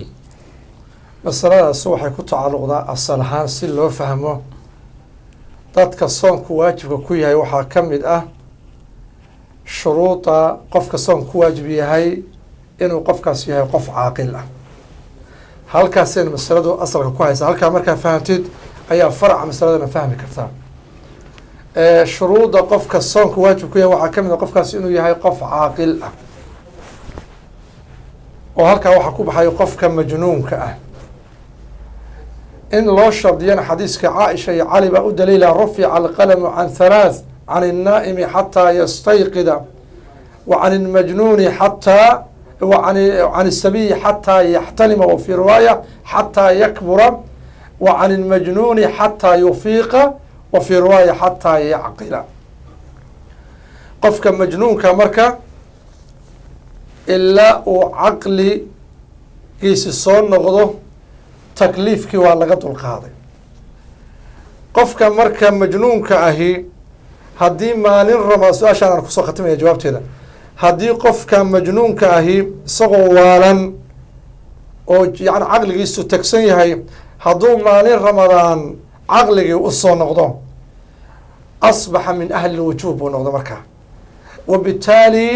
masaladaas waxay ku tacalluqdaa asal ahaan si loo fahmo dadka soonku waajibka ku yahay waxaa ka mid ah shuruuda qofka soon ku waajib yahay inuu qofkaas yahay qof caaqil ah. halkaasayna masaladu asalka ku haysa. halkaa markaa fahamtid ayaa faraca masaladana fahmi kartaa. shuruuda qofka soonka waajib ku yahay waxaa ka mid ah qofkaas inuu yahay qof caaqil ah, oo halkaa waxaa ku baxay qofka majnuunka ah. in loo shardiyana xadiiska caaisha iyo cali baa u daliila rufica alqalamu can halaath can الnaa'imi xataa yastayqida wa can اlmajnuuni xataa can الsabiyi xataa yaxtalima wa fii riwaaya xataa yakbura wa can اlmajnuuni xataa yufiiqa wa fii riwaaya xataa yacqila. qofka majnuunka marka ilaa uu caqligiisi soo noqdo takliifkii waa laga dulqaaday. qofka marka majnuunka ahi haddii maalin su-aashaan aan kusoo khatimaya jawaabteeda. haddii qofka majnuunka ahi isagoo waalan oo yani caqligiisu tagsan yahay hadduu maalin ramadaan caqligii usoo noqdo asbaxa min ahli lwujuub buu noqdo markaa. wabitaali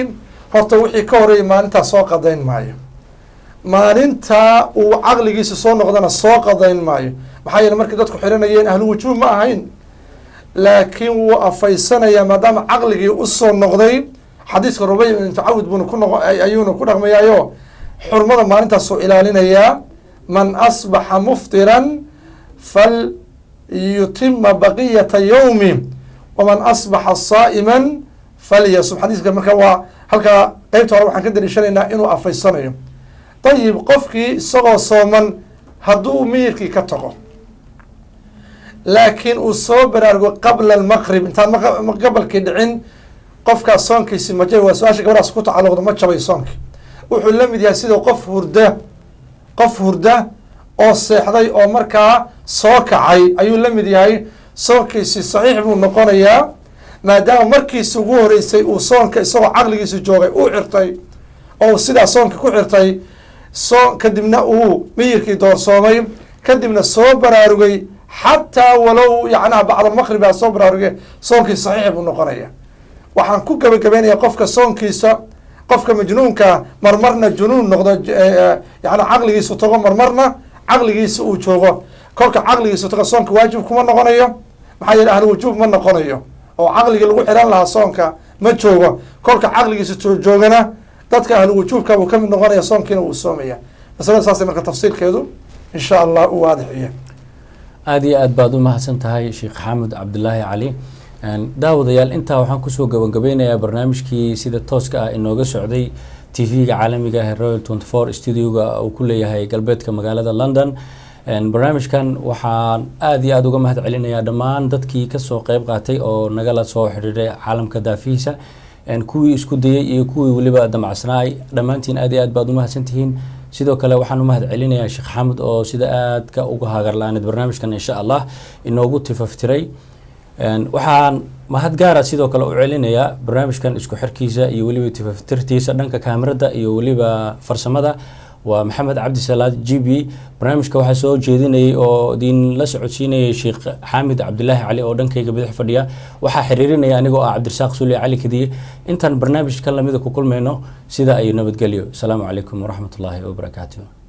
horta wixii ka horeeyay maalintaa soo qadayn maayo. maalintaa uu caqligiisa soo noqdana soo qadayn maayo. maxaa yeele markii dadku xiranayeen ahlu wujuub ma ahayn, laakiin wuu afaysanayaa maadaama caqligii usoo noqday. xadiiska rubay ibn tacawud buuna ayuuna ku dhaqmayaayo xurmada maalintaasoo ilaalinayaa. man asbaxa muftiran falyutima baqiyata yawmi waman asbaxa saa'iman falyasum. xadiiska marka waa halkaa qeybta hore waxaan ka daliishanaynaa inuu afaysanayo. ayib qofkii isagoo sooman hadduu miyirkii ka tago laakiin uu soo baraarugo qabla almaqrib intaan gabalkii dhicin qofkaas soonkiisi ma jabay. waa su-aasha gabadhaas ku tacalluqda ma jabay soonkii. wuxuu la mid yahay sida qof hurda oo seexday oo markaa soo kacay ayuu la mid yahay. soonkiisi saxiix buu noqonayaa maadaama markiisi ugu horeysay uu soonka isagoo caqligiisi joogay u xirtay oo sidaa soonka ku xirtay. kadibna uu miyirkii doorsoomay kadibna soo baraarugay xataa walow yacnaha bacdalmaqrib aa soo baraarugay soonkii saxiix buu noqonaya. waxaan ku gabagabeynaya qofka soonkiisa, qofka majnuunka marmarna junuun noqdo, yani caqligiisu tago, marmarna caqligiisa uu joogo. kolka caqligiisu tago soonka waajib kuma noqonayo, maxaa yeele ahlu wujuub ma noqonayo oo caqligii lagu xihan lahaa soonka ma joogo. kolka caqligiisa joogana dadka ahlu wujuubka uu kamid noqonaya, soonkiina wuu soomaya. masalada saasay marka tafsiilkeedu insha allah u waadixiya. aada iyo aad baad u mahadsan tahay sheekh xaamud cabdulaahi cali. daawadayaal intaa waxaan kusoo gabagabeynayaa barnaamijkii sida tooska ah inooga socday tv-ga caalamiga ah ee Royal 24 studioga uu ku leeyahay galbeedka magaalada London. barnaamijkan waxaan aada iyo aada uga mahad celinayaa dhammaan dadkii kasoo qeyb qaatay oo nagala soo xidhiiray caalamka daafihiisa, kuwii isku dayay iyo kuwii weliba damacsanay. dhammaantiin aada iyo aad baad u mahadsantihiin. sidoo kale waxaan u mahad celinayaa sheekh xaamud oo sida aadka uga hagarla-aaned barnaamijkan insha allah inoogu tifaftiray. waxaan mahad gaara sidoo kale u celinayaa barnaamijkan isku xirkiisa iyo weliba tifaftirtiisa dhanka kaamirada iyo weliba farsamada waa maxamed cabdisalaad GB. barnaamijka waxaa soo jeedinayay oo idin la socodsiinayay sheekh xaamid cabdulaahi cali oo dhankayga bidix fadhiya. waxaa xiriirinaya anigoo ah cabdirasaaq suuli cali kadiye. intaan barnaamijkan lamida ku kulmayno sida ay nabadgelyo. asalaamu calaykum waraxmatullaahi wabarakaatuh.